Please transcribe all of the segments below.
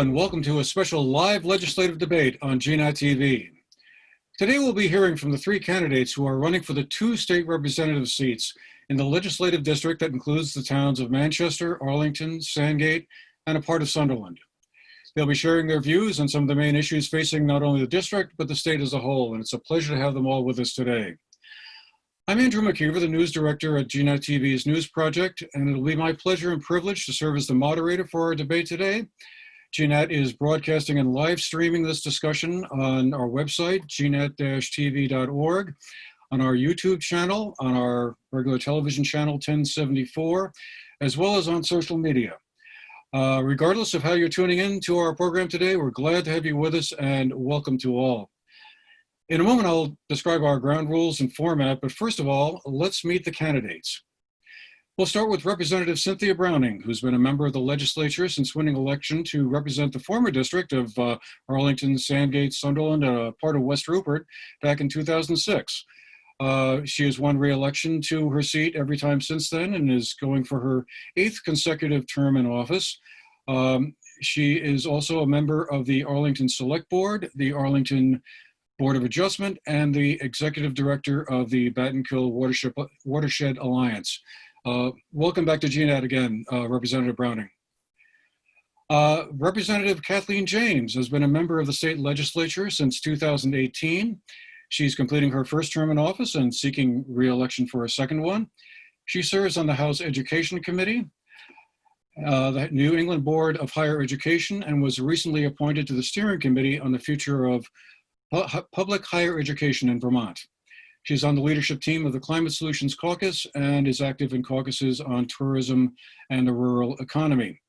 and welcome to a special live legislative debate on GNAT-TV. Today we'll be hearing from the three candidates who are running for the two state representative seats in the legislative district that includes the towns of Manchester, Arlington, Sandgate, and a part of Sunderland. They'll be sharing their views on some of the main issues facing not only the district, but the state as a whole, and it's a pleasure to have them all with us today. I'm Andrew McKeever, the news director at GNAT-TV's News Project, and it'll be my pleasure and privilege to serve as the moderator for our debate today. GNAT is broadcasting and live streaming this discussion on our website, gnat-tv.org, on our YouTube channel, on our regular television channel 1074, as well as on social media. Regardless of how you're tuning in to our program today, we're glad to have you with us and welcome to all. In a moment, I'll describe our ground rules and format, but first of all, let's meet the candidates. We'll start with Representative Cynthia Browning, who's been a member of the legislature since winning election to represent the former district of Arlington, Sandgate, Sunderland, part of West Rupert back in 2006. She has won re-election to her seat every time since then and is going for her 8th consecutive term in office. She is also a member of the Arlington Select Board, the Arlington Board of Adjustment, and the executive director of the Battenkill Watershed Alliance. Welcome back to GNAT again, Representative Browning. Representative Kathleen James has been a member of the state legislature since 2018. She's completing her first term in office and seeking re-election for a second one. She serves on the House Education Committee, the New England Board of Higher Education, and was recently appointed to the steering committee on the future of public higher education in Vermont. She's on the leadership team of the Climate Solutions Caucus and is active in caucuses on tourism and the rural economy.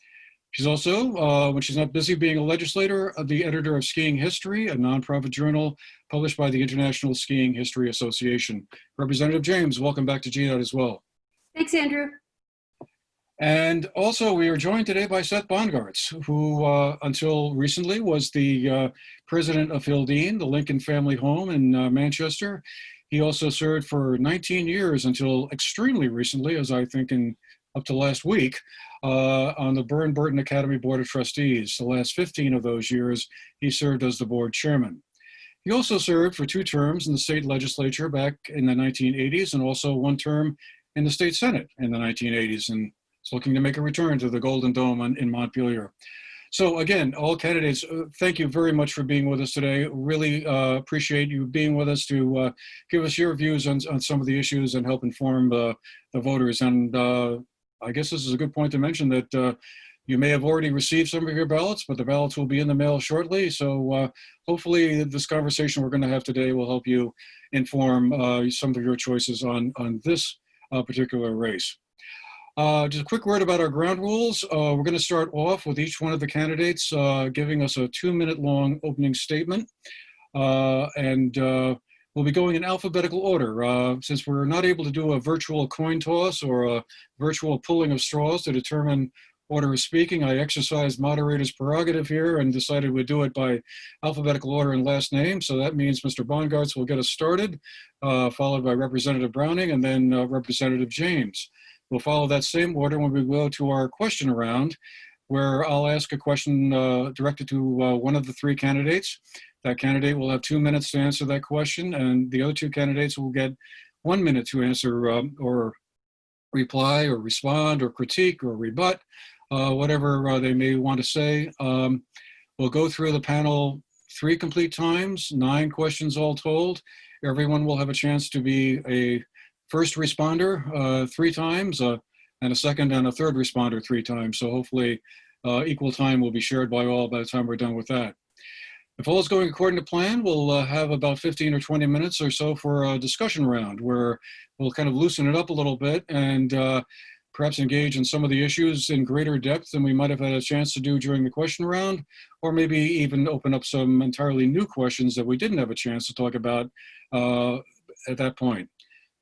She's also, when she's not busy being a legislator, the editor of Skiing History, a nonprofit journal published by the International Skiing History Association. Representative James, welcome back to GNAT as well. Thanks, Andrew. And also we are joined today by Seth Bongartz, who until recently was the president of Hildene, the Lincoln family home in Manchester. He also served for 19 years until extremely recently, as I think in up to last week, on the Burton Academy Board of Trustees. The last 15 of those years, he served as the board chairman. He also served for 2 terms in the state legislature back in the 1980s and also 1 term in the state senate in the 1980s, and is looking to make a return to the Golden Dome in Montpelier. So again, all candidates, thank you very much for being with us today. Really appreciate you being with us to give us your views on some of the issues and help inform the voters. And I guess this is a good point to mention that you may have already received some of your ballots, but the ballots will be in the mail shortly. So hopefully this conversation we're going to have today will help you inform some of your choices on this particular race. Just a quick word about our ground rules. We're going to start off with each one of the candidates giving us a 2-minute long opening statement. We'll be going in alphabetical order. Since we're not able to do a virtual coin toss or a virtual pulling of straws to determine order of speaking, I exercised moderator's prerogative here and decided we'd do it by alphabetical order and last name. So that means Mr. Bongartz will get us started, followed by Representative Browning and then Representative James. We'll follow that same order when we go to our question round, where I'll ask a question directed to one of the 3 candidates. That candidate will have 2 minutes to answer that question, and the other 2 candidates will get 1 minute to answer or reply or respond or critique or rebut, whatever they may want to say. We'll go through the panel 3 complete times, 9 questions all told. Everyone will have a chance to be a first responder 3 times, and a second and a third responder 3 times. So hopefully equal time will be shared by all by the time we're done with that. If all is going according to plan, we'll have about 15 or 20 minutes or so for a discussion round where we'll kind of loosen it up a little bit and perhaps engage in some of the issues in greater depth than we might have had a chance to do during the question round, or maybe even open up some entirely new questions that we didn't have a chance to talk about at that point.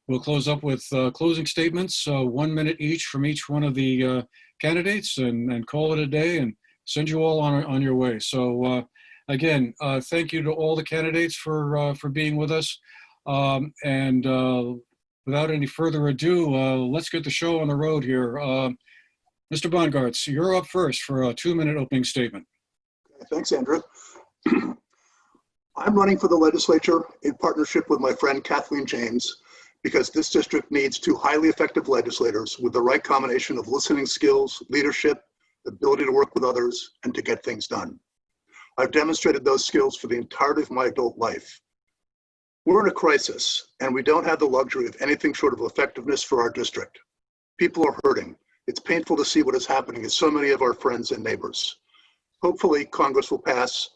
We'll close up with closing statements, 1 minute each from each one of the candidates, and call it a day and send you all on your way. So again, thank you to all the candidates for being with us. Without any further ado, let's get the show on the road here. Mr. Bongartz, you're up first for a 2-minute opening statement. Thanks, Andrew. I'm running for the legislature in partnership with my friend Kathleen James because this district needs two highly effective legislators with the right combination of listening skills, leadership, ability to work with others, and to get things done. I've demonstrated those skills for the entirety of my adult life. We're in a crisis, and we don't have the luxury of anything short of effectiveness for our district. People are hurting. It's painful to see what is happening to so many of our friends and neighbors. Hopefully, Congress will pass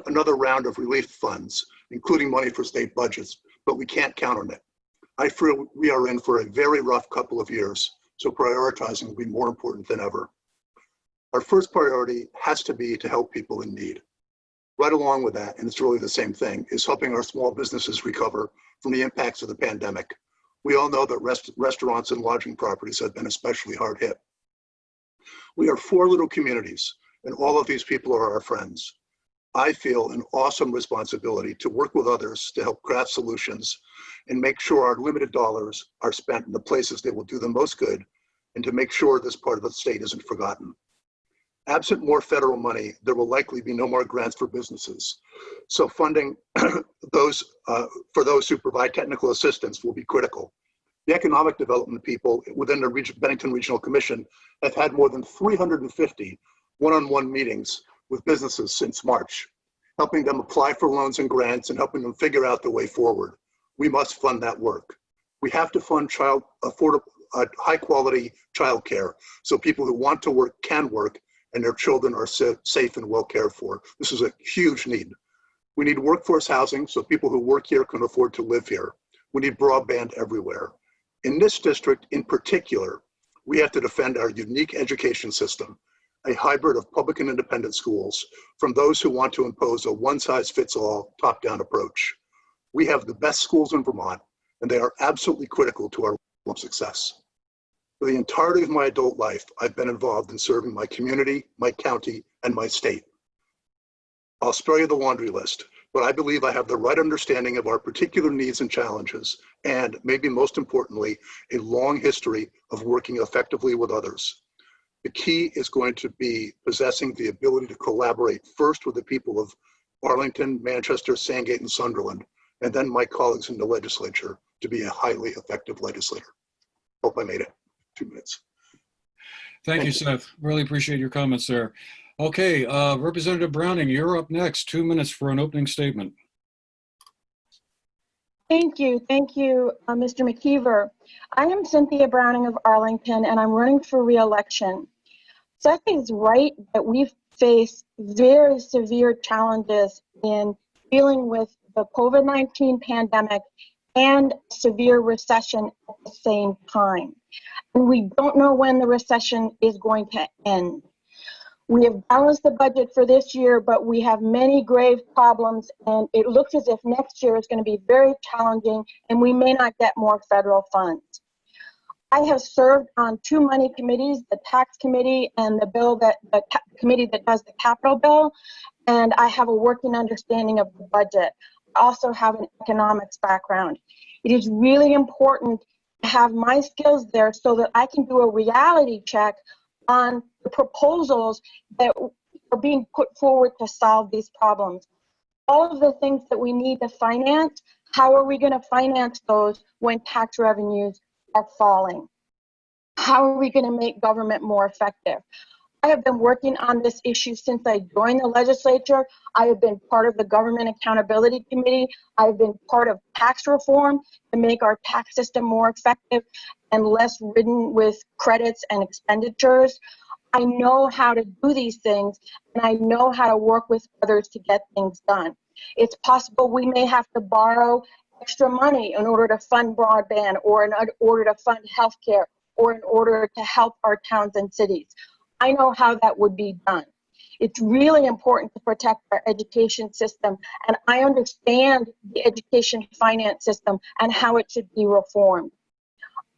another round of relief funds, including money for state budgets, but we can't count on it. I feel we are in for a very rough couple of years, so prioritizing will be more important than ever. Our first priority has to be to help people in need. Right along with that, and it's really the same thing, is helping our small businesses recover from the impacts of the pandemic. We all know that restaurants and lodging properties have been especially hard hit. We are 4 little communities, and all of these people are our friends. I feel an awesome responsibility to work with others to help craft solutions and make sure our limited dollars are spent in the places that will do the most good, and to make sure this part of the state isn't forgotten. Absent more federal money, there will likely be no more grants for businesses. So funding for those who provide technical assistance will be critical. The economic development people within the Bennington Regional Commission have had more than 350 one-on-one meetings with businesses since March, helping them apply for loans and grants and helping them figure out the way forward. We must fund that work. We have to fund high quality childcare so people who want to work can work and their children are safe and well cared for. This is a huge need. We need workforce housing so people who work here can afford to live here. We need broadband everywhere. In this district in particular, we have to defend our unique education system, a hybrid of public and independent schools, from those who want to impose a one-size-fits-all top-down approach. We have the best schools in Vermont, and they are absolutely critical to our success. For the entirety of my adult life, I've been involved in serving my community, my county, and my state. I'll spare you the laundry list, but I believe I have the right understanding of our particular needs and challenges, and maybe most importantly, a long history of working effectively with others. The key is going to be possessing the ability to collaborate first with the people of Arlington, Manchester, Sandgate, and Sunderland, and then my colleagues in the legislature to be a highly effective legislator. Hope I made it. 2 minutes. Thank you, Seth. Really appreciate your comments there. Okay, Representative Browning, you're up next. 2 minutes for an opening statement. Thank you, Mr. McKeever. I am Cynthia Browning of Arlington, and I'm running for re-election. Seth is right that we've faced very severe challenges in dealing with the COVID-19 pandemic and severe recession at the same time. And we don't know when the recession is going to end. We have balanced the budget for this year, but we have many grave problems, and it looks as if next year is going to be very challenging, and we may not get more federal funds. I have served on 2 money committees, the tax committee and the committee that does the capital bill, and I have a working understanding of the budget. I also have an economics background. It is really important to have my skills there so that I can do a reality check on the proposals that are being put forward to solve these problems. All of the things that we need to finance, how are we going to finance those when tax revenues are falling? How are we going to make government more effective? I have been working on this issue since I joined the legislature. I have been part of the Government Accountability Committee. I've been part of tax reform to make our tax system more effective and less ridden with credits and expenditures. I know how to do these things, and I know how to work with others to get things done. It's possible we may have to borrow extra money in order to fund broadband, or in order to fund healthcare, or in order to help our towns and cities. I know how that would be done. It's really important to protect our education system, and I understand the education finance system and how it should be reformed.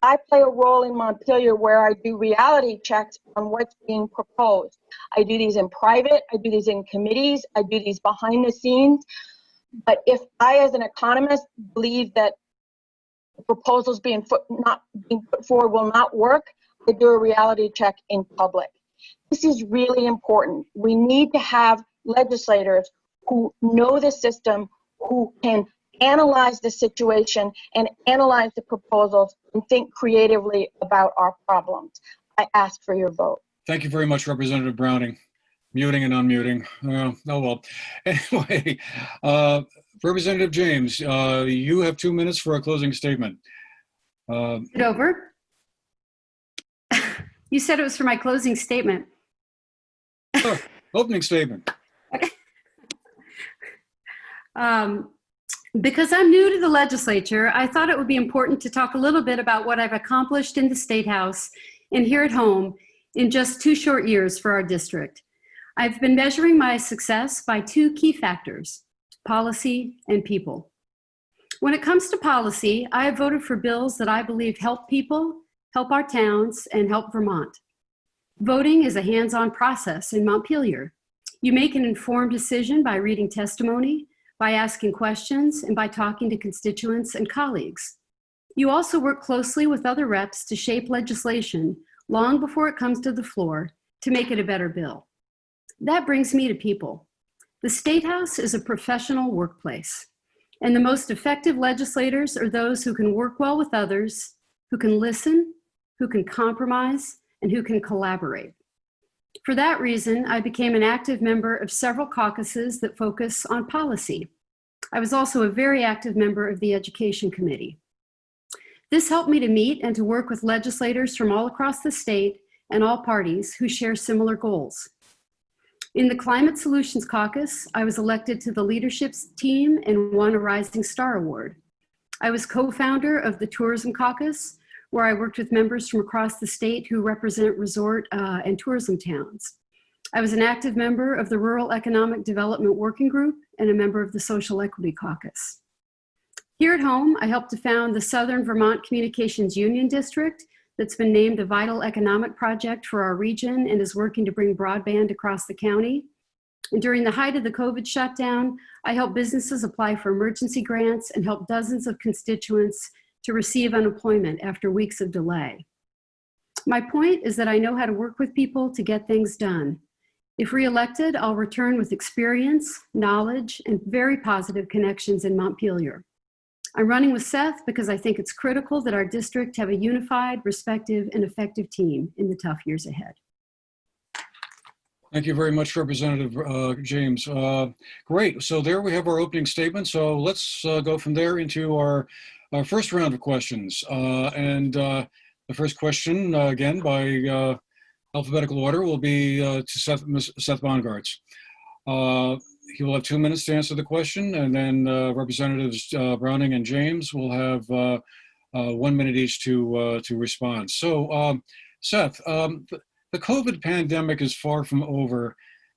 I play a role in Montpelier where I do reality checks on what's being proposed. I do these in private, I do these in committees, I do these behind the scenes. But if I, as an economist, believe that the proposals not being put forward will not work, I do a reality check in public. This is really important. We need to have legislators who know the system, who can analyze the situation and analyze the proposals and think creatively about our problems. I ask for your vote. Thank you very much, Representative Browning. Muting and unmuting. Oh, well. Anyway, Representative James, you have 2 minutes for a closing statement. It over? You said it was for my closing statement. Oh, opening statement. Okay. Because I'm new to the legislature, I thought it would be important to talk a little bit about what I've accomplished in the State House and here at home in just 2 short years for our district. I've been measuring my success by 2 key factors: policy and people. When it comes to policy, I have voted for bills that I believe help people, help our towns, and help Vermont. Voting is a hands-on process in Montpelier. You make an informed decision by reading testimony, by asking questions, and by talking to constituents and colleagues. You also work closely with other reps to shape legislation long before it comes to the floor to make it a better bill. That brings me to people. The State House is a professional workplace, and the most effective legislators are those who can work well with others, who can listen, who can compromise, and who can collaborate. For that reason, I became an active member of several caucuses that focus on policy. I was also a very active member of the Education Committee. This helped me to meet and to work with legislators from all across the state and all parties who share similar goals. In the Climate Solutions Caucus, I was elected to the leadership team and won a Rising Star Award. I was co-founder of the Tourism Caucus, where I worked with members from across the state who represent resort and tourism towns. I was an active member of the Rural Economic Development Working Group and a member of the Social Equity Caucus. Here at home, I helped to found the Southern Vermont Communications Union District that's been named a vital economic project for our region and is working to bring broadband across the county. And during the height of the COVID shutdown, I helped businesses apply for emergency grants and helped dozens of constituents to receive unemployment after weeks of delay. My point is that I know how to work with people to get things done. If reelected, I'll return with experience, knowledge, and very positive connections in Montpelier. I'm running with Seth because I think it's critical that our district have a unified, respective, and effective team in the tough years ahead. Thank you very much, Representative James. Great. So there we have our opening statement. So let's go from there into our first round of questions. The first question, again, by alphabetical order, will be to Seth Bongartz. He will have 2 minutes to answer the question, and then Representatives Browning and James will have 1 minute each to respond. So, Seth, the COVID pandemic is far from over,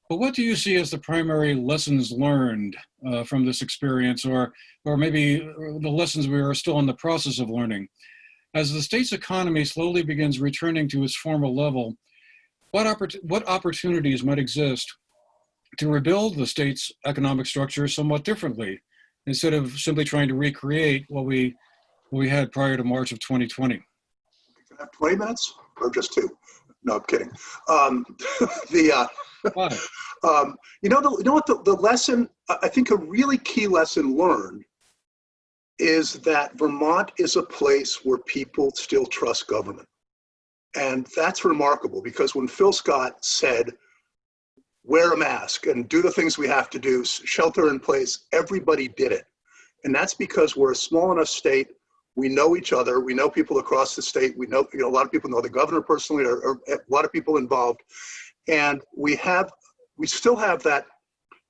but what do you see as the primary lessons learned from this experience, or maybe the lessons we are still in the process of learning? As the state's economy slowly begins returning to its former level, what opportunities might exist to rebuild the state's economic structure somewhat differently, instead of simply trying to recreate what we had prior to March of 2020? Can I have 20 minutes or just 2? No, I'm kidding. You know what the lesson, I think a really key lesson learned is that Vermont is a place where people still trust government. And that's remarkable, because when Phil Scott said, wear a mask and do the things we have to do, shelter in place, everybody did it. And that's because we're a small enough state. We know each other. We know people across the state. We know, a lot of people know the governor personally, or a lot of people involved. And we still have that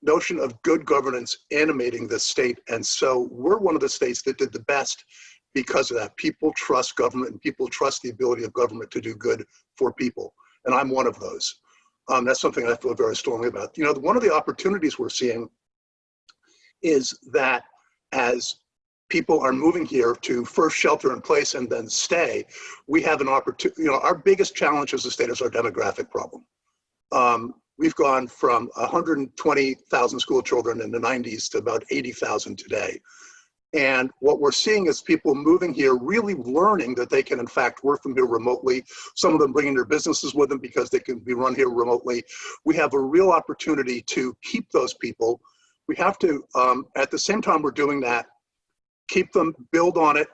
notion of good governance animating the state. And so we're one of the states that did the best because of that. People trust government, and people trust the ability of government to do good for people. And I'm one of those. That's something I feel very strongly about. One of the opportunities we're seeing is that as people are moving here to first shelter in place and then stay, we have an opportunity. Our biggest challenge as a state is our demographic problem. We've gone from 120,000 school children in the 90s to about 80,000 today. And what we're seeing is people moving here, really learning that they can in fact work from here remotely. Some of them bringing their businesses with them because they can be run here remotely. We have a real opportunity to keep those people. We have to, at the same time we're doing that, keep them, build on it,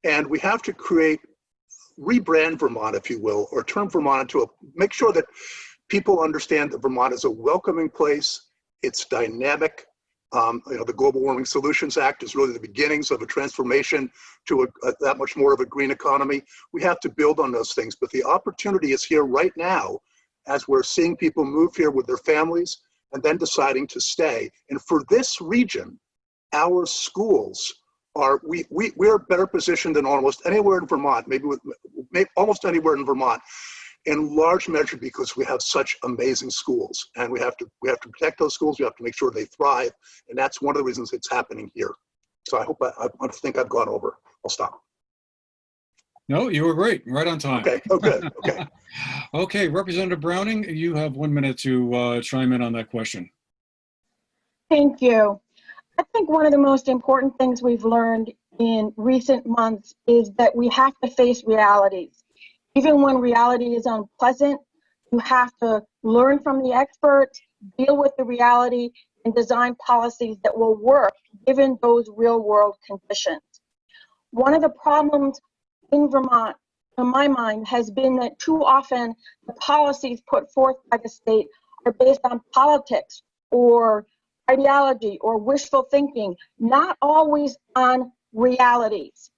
and we have to rebrand Vermont, if you will, or turn Vermont into make sure that people understand that Vermont is a welcoming place. It's dynamic. The Global Warming Solutions Act is really the beginnings of a transformation to that much more of a green economy. We have to build on those things, but the opportunity is here right now as we're seeing people move here with their families and then deciding to stay. And for this region, our schools are, we're better positioned than almost anywhere in Vermont, maybe almost anywhere in Vermont, in large measure because we have such amazing schools, and we have to protect those schools. We have to make sure they thrive, and that's one of the reasons it's happening here. So I hope I think I've gone over. I'll stop. No, you were great, right on time. Okay. Oh, good. Okay. Okay, Representative Browning, you have 1 minute to chime in on that question. Thank you. I think one of the most important things we've learned in recent months is that we have to face realities. Even when reality is unpleasant, you have to learn from the experts, deal with the reality, and design policies that will work given those real-world conditions. One of the problems in Vermont, in my mind, has been that too often the policies put forth by the state are based on politics or ideology or wishful thinking, not always on realities.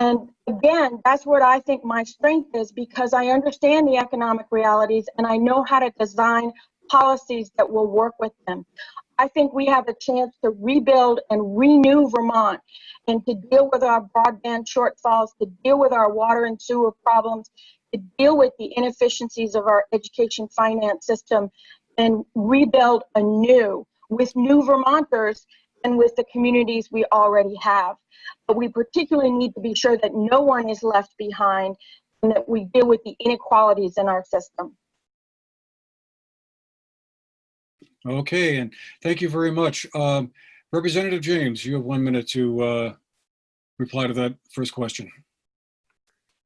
And again, that's what I think my strength is, because I understand the economic realities and I know how to design policies that will work with them. I think we have a chance to rebuild and renew Vermont and to deal with our broadband shortfalls, to deal with our water and sewer problems, to deal with the inefficiencies of our education finance system, and rebuild anew with new Vermonters and with the communities we already have. But we particularly need to be sure that no one is left behind and that we deal with the inequalities in our system. Okay, and thank you very much. Representative James, you have 1 minute to reply to that first question.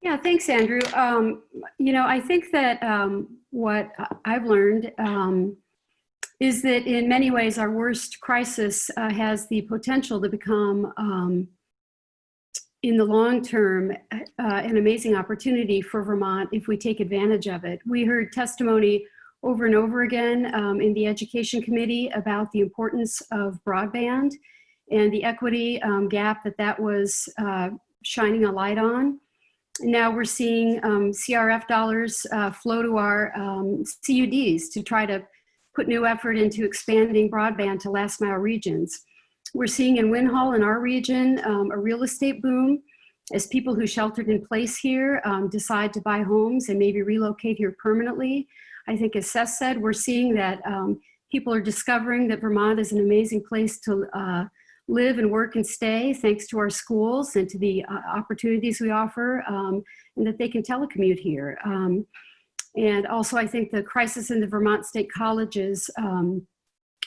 Yeah, thanks, Andrew. I think that what I've learned is that in many ways our worst crisis has the potential to become, in the long term, an amazing opportunity for Vermont if we take advantage of it. We heard testimony over and over again in the Education Committee about the importance of broadband and the equity gap that was shining a light on. Now we're seeing CRF dollars flow to our CUDs to try to put new effort into expanding broadband to last mile regions. We're seeing in Winhall in our region a real estate boom as people who sheltered in place here decide to buy homes and maybe relocate here permanently. I think as Seth said, we're seeing that people are discovering that Vermont is an amazing place to live and work and stay thanks to our schools and to the opportunities we offer, and that they can telecommute here. And also I think the crisis in the Vermont State Colleges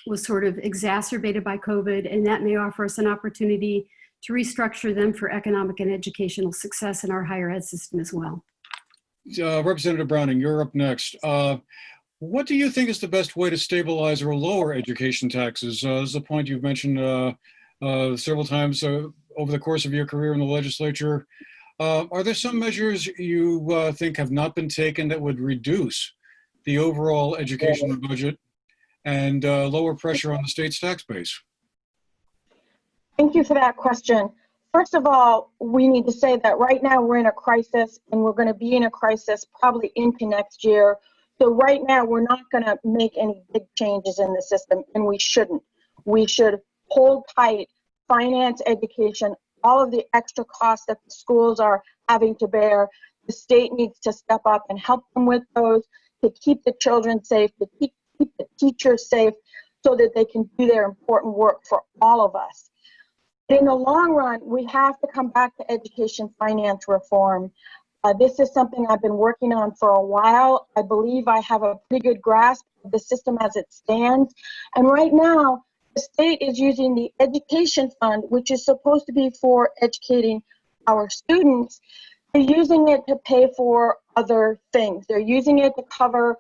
was sort of exacerbated by COVID, and that may offer us an opportunity to restructure them for economic and educational success in our higher ed system as well. Representative Browning, you're up next. What do you think is the best way to stabilize or lower education taxes? This is a point you've mentioned several times over the course of your career in the legislature. Are there some measures you think have not been taken that would reduce the overall education budget and lower pressure on the state's tax base? Thank you for that question. First of all, we need to say that right now we're in a crisis, and we're going to be in a crisis probably into next year. So right now we're not going to make any big changes in the system, and we shouldn't. We should hold tight, finance education, all of the extra costs that the schools are having to bear. The state needs to step up and help them with those, to keep the children safe, to keep the teachers safe, so that they can do their important work for all of us. In the long run, we have to come back to education finance reform. This is something I've been working on for a while. I believe I have a pretty good grasp of the system as it stands. And right now, the state is using the education fund, which is supposed to be for educating our students. They're using it to pay for other things. They're using it to cover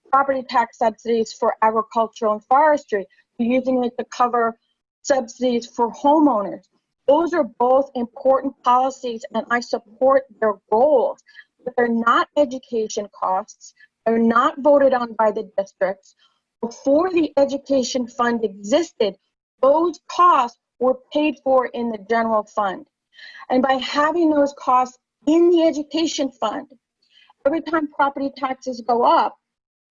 property tax subsidies for agricultural and forestry. They're using it to cover subsidies for homeowners. Those are both important policies, and I support their goals, but they're not education costs. They're not voted on by the districts. Before the education fund existed, those costs were paid for in the general fund. And by having those costs in the education fund, every time property taxes go up,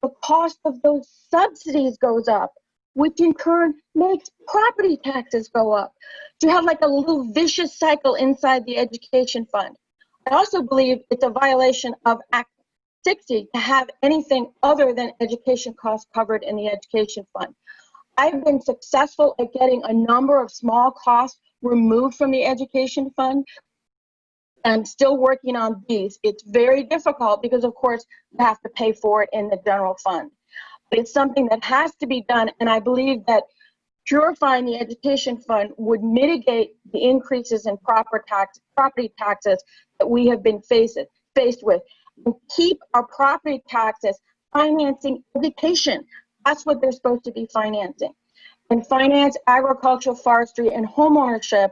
the cost of those subsidies goes up, which in turn makes property taxes go up. So you have like a little vicious cycle inside the education fund. I also believe it's a violation of Act 60 to have anything other than education costs covered in the education fund. I've been successful at getting a number of small costs removed from the education fund. I'm still working on these. It's very difficult because, of course, you have to pay for it in the general fund. But it's something that has to be done, and I believe that purifying the education fund would mitigate the increases in property taxes that we have been faced with, and keep our property taxes financing education. That's what they're supposed to be financing, and finance agricultural, forestry, and homeownership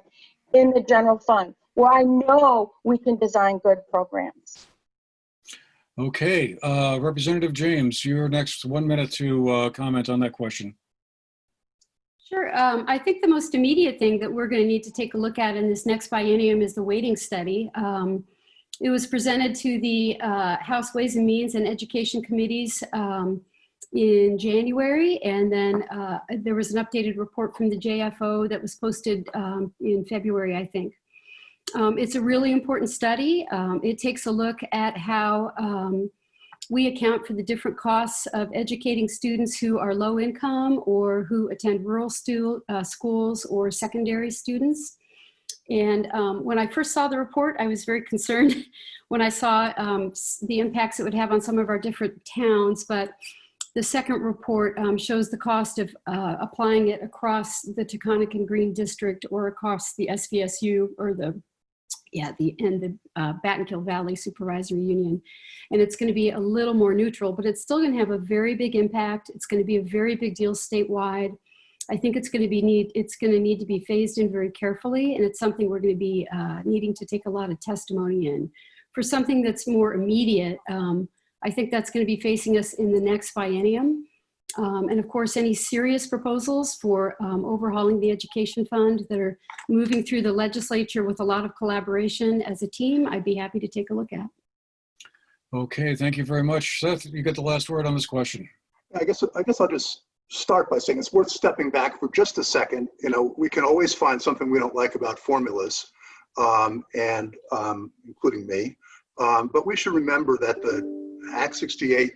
in the general fund, where I know we can design good programs. Okay, Representative James, you're next. 1 minute to comment on that question. Sure. I think the most immediate thing that we're going to need to take a look at in this next biennium is the weighting study. It was presented to the House Ways and Means and Education Committees in January, and then there was an updated report from the JFO that was posted in February, I think. It's a really important study. It takes a look at how we account for the different costs of educating students who are low income or who attend rural schools or secondary students. And when I first saw the report, I was very concerned when I saw the impacts it would have on some of our different towns. But the second report shows the cost of applying it across the Taconic and Green District or across the SVSU or the Battenkill Valley Supervisory Union. And it's going to be a little more neutral, but it's still going to have a very big impact. It's going to be a very big deal statewide. I think it's going to need to be phased in very carefully, and it's something we're going to be needing to take a lot of testimony in. For something that's more immediate, I think that's going to be facing us in the next biennium. And of course, any serious proposals for overhauling the education fund that are moving through the legislature with a lot of collaboration as a team, I'd be happy to take a look at. Okay, thank you very much. Seth, you get the last word on this question. I guess I'll just start by saying it's worth stepping back for just a second. You know, we can always find something we don't like about formulas, including me. But we should remember that the Act 68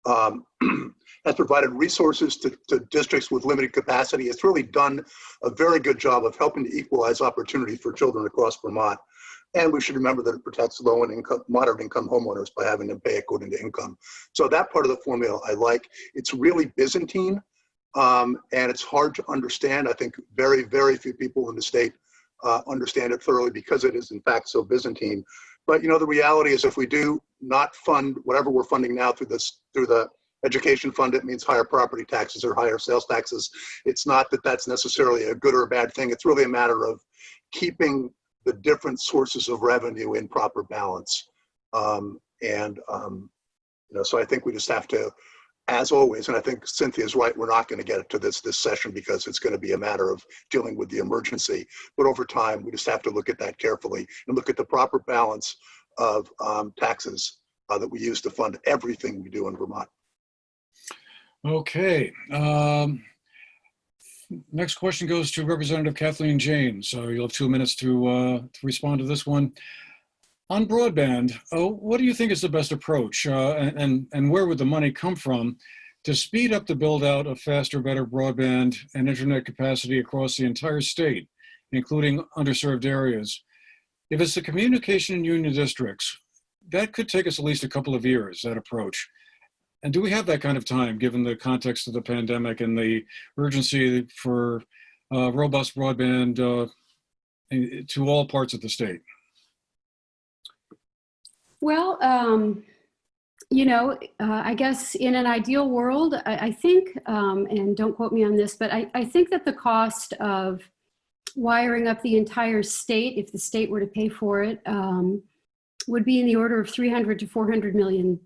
has provided resources to districts with limited capacity. It's really done a very good job of helping to equalize opportunity for children across Vermont. And we should remember that it protects low and moderate income homeowners by having them pay according to income. So that part of the formula I like. It's really Byzantine, and it's hard to understand. I think very, very few people in the state understand it thoroughly because it is in fact so Byzantine. But you know, the reality is if we do not fund whatever we're funding now through the education fund, it means higher property taxes or higher sales taxes. It's not that that's necessarily a good or a bad thing. It's really a matter of keeping the different sources of revenue in proper balance. You know, so I think we just have to, as always, and I think Cynthia's right, we're not going to get it to this session because it's going to be a matter of dealing with the emergency. But over time, we just have to look at that carefully and look at the proper balance of taxes that we use to fund everything we do in Vermont. Okay. Next question goes to Representative Kathleen James. So you'll have 2 minutes to respond to this one. On broadband, what do you think is the best approach, and where would the money come from to speed up the build out of faster, better broadband and internet capacity across the entire state, including underserved areas? If it's the communication and union districts, that could take us at least a couple of years, that approach. And do we have that kind of time, given the context of the pandemic and the urgency for robust broadband to all parts of the state? Well, I guess in an ideal world, I think, and don't quote me on this, but I think that the cost of wiring up the entire state, if the state were to pay for it, would be in the order of $300 to $400 million.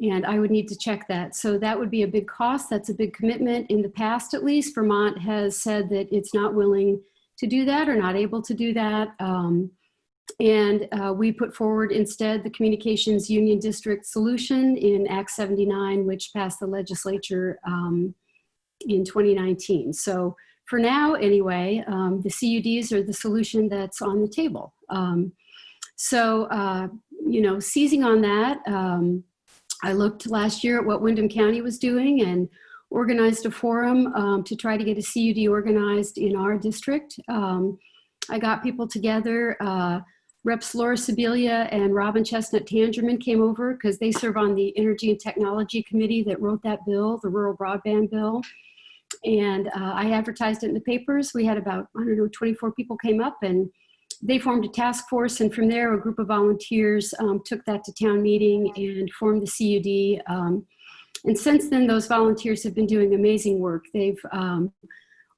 And I would need to check that. So that would be a big cost. That's a big commitment. In the past, at least, Vermont has said that it's not willing to do that or not able to do that. And we put forward instead the Communications Union District solution in Act 79, which passed the legislature in 2019. So for now, anyway, the CUDs are the solution that's on the table. Seizing on that, I looked last year at what Windham County was doing and organized a forum to try to get a CUD organized in our district. I got people together. Reps Laura Sibilia and Robin Chestnut Tangerman came over because they serve on the Energy and Technology Committee that wrote that bill, the Rural Broadband Bill. And I advertised it in the papers. We had about, 24 people came up, and they formed a task force. And from there, a group of volunteers took that to town meeting and formed the CUD. And since then, those volunteers have been doing amazing work. They've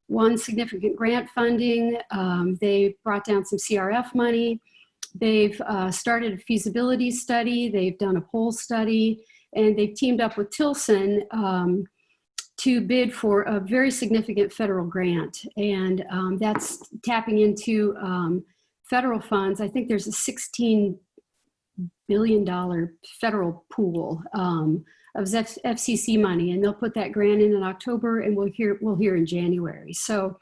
won significant grant funding. They brought down some CRF money. They've started a feasibility study. They've done a poll study, and they've teamed up with Tilson to bid for a very significant federal grant. And that's tapping into federal funds. I think there's a $16 billion federal pool of FCC money, and they'll put that grant in October, and we'll hear in January. So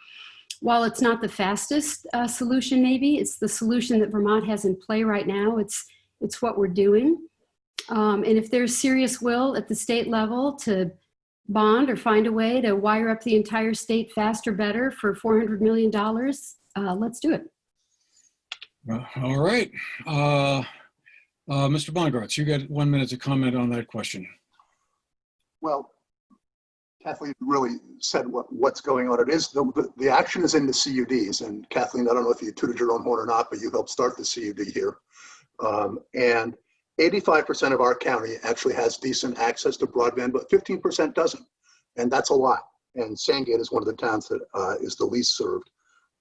while it's not the fastest solution, maybe it's the solution that Vermont has in play right now. It's what we're doing. And if there's serious will at the state level to bond or find a way to wire up the entire state faster, better for $400 million, let's do it. All right. Mr. Bongartz, you got 1 minute to comment on that question. Well, Kathleen really said what's going on. It is the action is in the CUDs, and Kathleen, I don't know if you tooted your own horn or not, but you helped start the CUD here. And 85% of our county actually has decent access to broadband, but 15% doesn't, and that's a lot. And Sandgate is one of the towns that is the least served.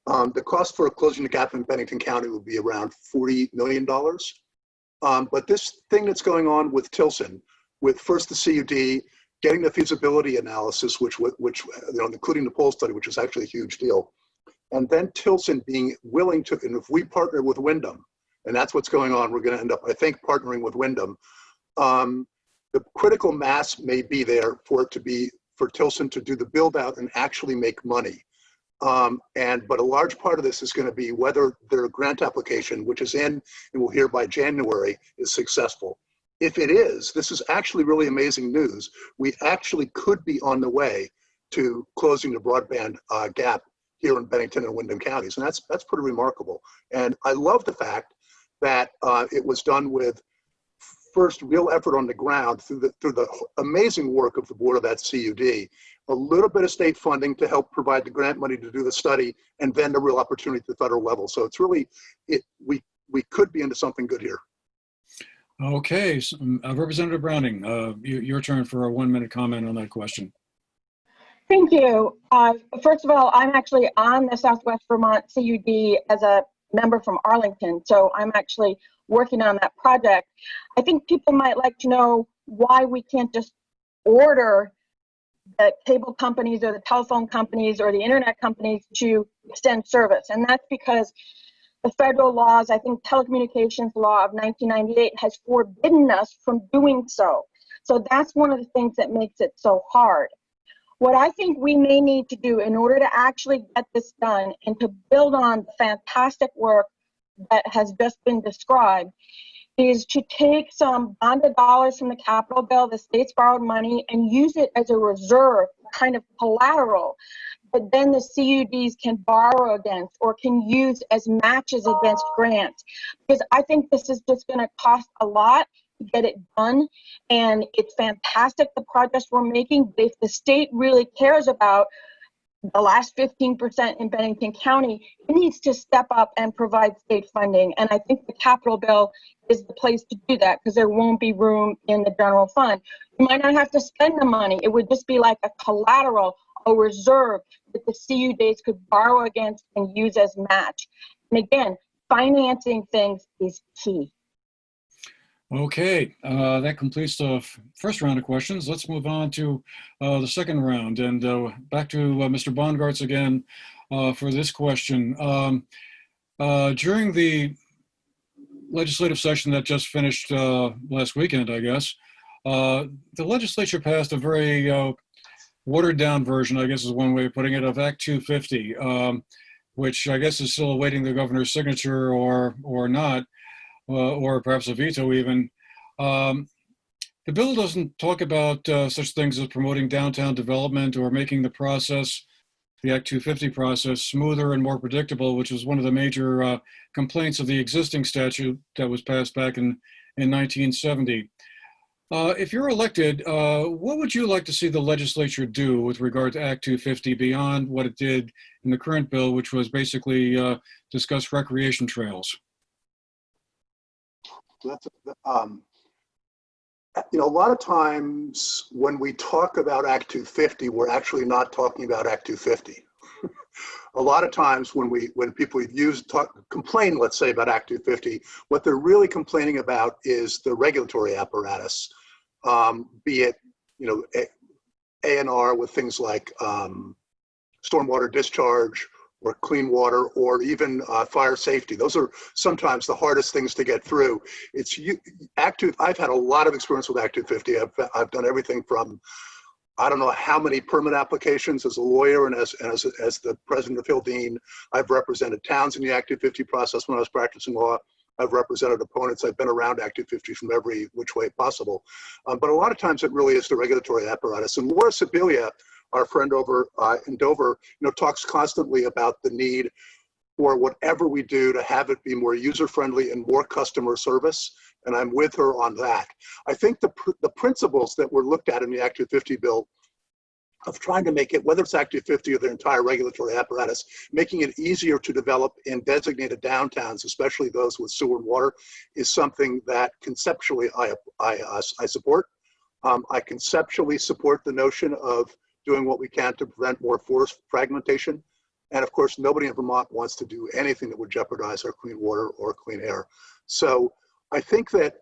The cost for closing the gap in Bennington County would be around $40 million. But this thing that's going on with Tilson, with first the CUD, getting the feasibility analysis, which including the poll study, which is actually a huge deal, and then Tilson being willing to, and if we partner with Windham, and that's what's going on, we're going to end up, I think, partnering with Windham. The critical mass may be there for Tilson to do the build out and actually make money. But a large part of this is going to be whether their grant application, which is in, and we'll hear by January, is successful. If it is, this is actually really amazing news. We actually could be on the way to closing the broadband gap here in Bennington and Windham counties, and that's pretty remarkable. And I love the fact that it was done with first real effort on the ground through the amazing work of the board of that CUD, a little bit of state funding to help provide the grant money to do the study, and then the real opportunity at the federal level. So it's really, we could be into something good here. Okay, so, Representative Browning, your turn for a 1 minute comment on that question. Thank you. First of all, I'm actually on the Southwest Vermont CUD as a member from Arlington, so I'm actually working on that project. I think people might like to know why we can't just order the cable companies or the telephone companies or the internet companies to extend service, and that's because the federal laws, I think telecommunications law of 1998 has forbidden us from doing so. So that's one of the things that makes it so hard. What I think we may need to do in order to actually get this done and to build on the fantastic work that has just been described is to take some bonded dollars from the capital bill, the state's borrowed money, and use it as a reserve, kind of collateral, that then the CUDs can borrow against or can use as matches against grants. Because I think this is just going to cost a lot, to get it done, and it's fantastic the progress we're making. But if the state really cares about the last 15% in Bennington County, it needs to step up and provide state funding. And I think the capital bill is the place to do that, because there won't be room in the general fund. You might not have to spend the money. It would just be like a collateral, a reserve that the CUDAs could borrow against and use as match. And again, financing things is key. Okay, that completes the first round of questions. Let's move on to the second round, and back to Mr. Bongartz again for this question. During the legislative session that just finished last weekend, I guess, the legislature passed a very watered down version, I guess is one way of putting it, of Act 250, which I guess is still awaiting the governor's signature or not. Or perhaps a veto even. The bill doesn't talk about such things as promoting downtown development or making the process, the Act 250 process, smoother and more predictable, which was one of the major complaints of the existing statute that was passed back in 1970. If you're elected, what would you like to see the legislature do with regard to Act 250 beyond what it did in the current bill, which was basically discuss recreation trails? That's, a lot of times when we talk about Act 250, we're actually not talking about Act 250. A lot of times when people complain, let's say, about Act 250, what they're really complaining about is the regulatory apparatus, be it, A&R with things like stormwater discharge, or clean water, or even fire safety. Those are sometimes the hardest things to get through. I've had a lot of experience with Act 250. I've done everything from, I don't know how many permit applications as a lawyer, and as the president of Hill Dean, I've represented towns in the Act 250 process when I was practicing law. I've represented opponents. I've been around Act 250 from every which way possible. But a lot of times it really is the regulatory apparatus. And Laura Sibilia, our friend over in Dover, talks constantly about the need for whatever we do to have it be more user-friendly and more customer service, and I'm with her on that. I think the principles that were looked at in the Act 250 bill of trying to make it, whether it's Act 250 or the entire regulatory apparatus, making it easier to develop in designated downtowns, especially those with sewer and water, is something that conceptually I support. I conceptually support the notion of doing what we can to prevent more forest fragmentation. And of course, nobody in Vermont wants to do anything that would jeopardize our clean water or clean air. So I think that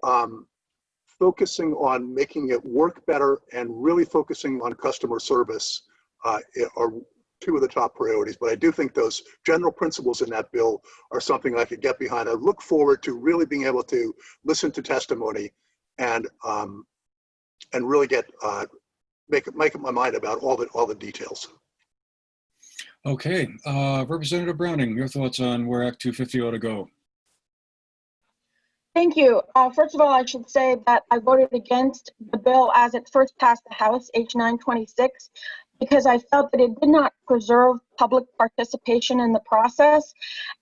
focusing on making it work better and really focusing on customer service are two of the top priorities. But I do think those general principles in that bill are something I could get behind. I look forward to really being able to listen to testimony and really get make up my mind about all the details. Okay, Representative Browning, your thoughts on where Act 250 ought to go? Thank you. First of all, I should say that I voted against the bill as it first passed the House, H926, because I felt that it did not preserve public participation in the process.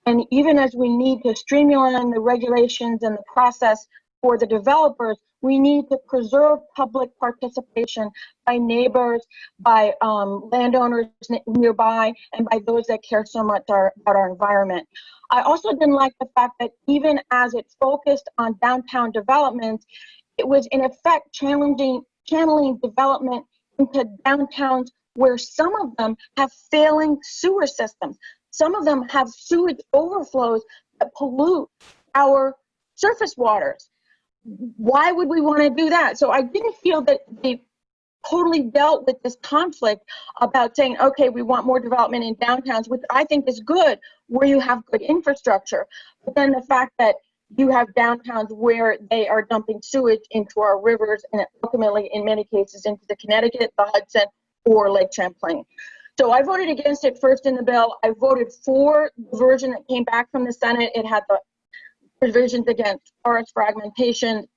And even as we need to streamline the regulations and the process for the developers, we need to preserve public participation by neighbors, by landowners nearby, and by those that care so much about our environment. I also didn't like the fact that even as it focused on downtown development, it was in effect channeling development into downtowns where some of them have failing sewer systems. Some of them have sewage overflows that pollute our surface waters. Why would we want to do that? So I didn't feel that they totally dealt with this conflict about saying, okay, we want more development in downtowns, which I think is good where you have good infrastructure. But then the fact that you have downtowns where they are dumping sewage into our rivers and ultimately, in many cases, into the Connecticut, the Hudson, or Lake Champlain. So I voted against it first in the bill. I voted for the version that came back from the Senate. It had the provisions against forest fragmentation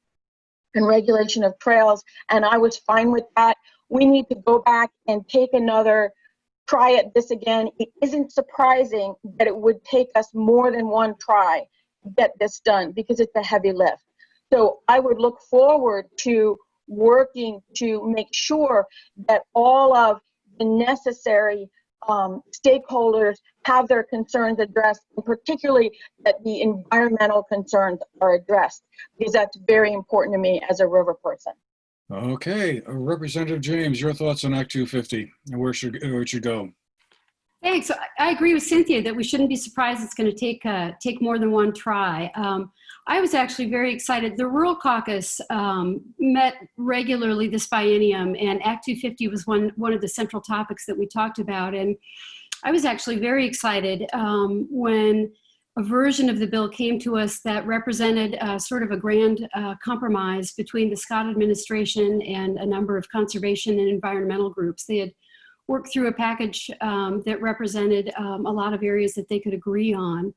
and regulation of trails, and I was fine with that. We need to go back and take another try at this again. It isn't surprising that it would take us more than one try to get this done because it's a heavy lift. So I would look forward to working to make sure that all of the necessary stakeholders have their concerns addressed, and particularly that the environmental concerns are addressed, because that's very important to me as a river person. Okay, Representative James, your thoughts on Act 250 and where it should go? Thanks. I agree with Cynthia that we shouldn't be surprised it's going to take more than one try. I was actually very excited. The Rural Caucus met regularly this biennium, and Act 250 was one of the central topics that we talked about. And I was actually very excited when a version of the bill came to us that represented sort of a grand compromise between the Scott administration and a number of conservation and environmental groups. They had worked through a package that represented a lot of areas that they could agree on.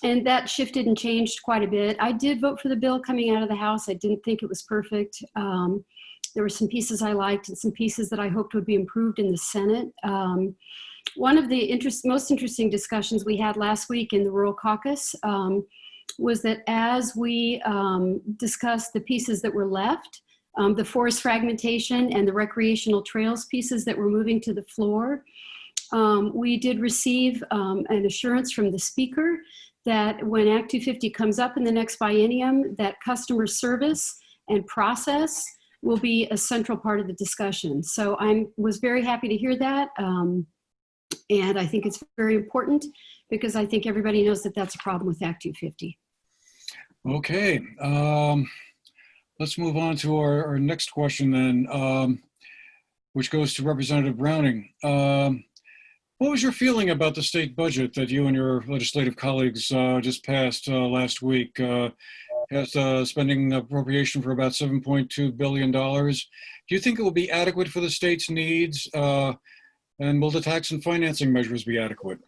And that shifted and changed quite a bit. I did vote for the bill coming out of the House. I didn't think it was perfect. There were some pieces I liked and some pieces that I hoped would be improved in the Senate. One of the most interesting discussions we had last week in the Rural Caucus was that as we discussed the pieces that were left, the forest fragmentation and the recreational trails pieces that were moving to the floor, we did receive an assurance from the Speaker that when Act 250 comes up in the next biennium, that customer service and process will be a central part of the discussion. So I was very happy to hear that. And I think it's very important because I think everybody knows that that's a problem with Act 250. Okay, let's move on to our next question then, which goes to Representative Browning. What was your feeling about the state budget that you and your legislative colleagues just passed last week? Has spending appropriation for about $7.2 billion. Do you think it will be adequate for the state's needs? And will the tax and financing measures be adequate?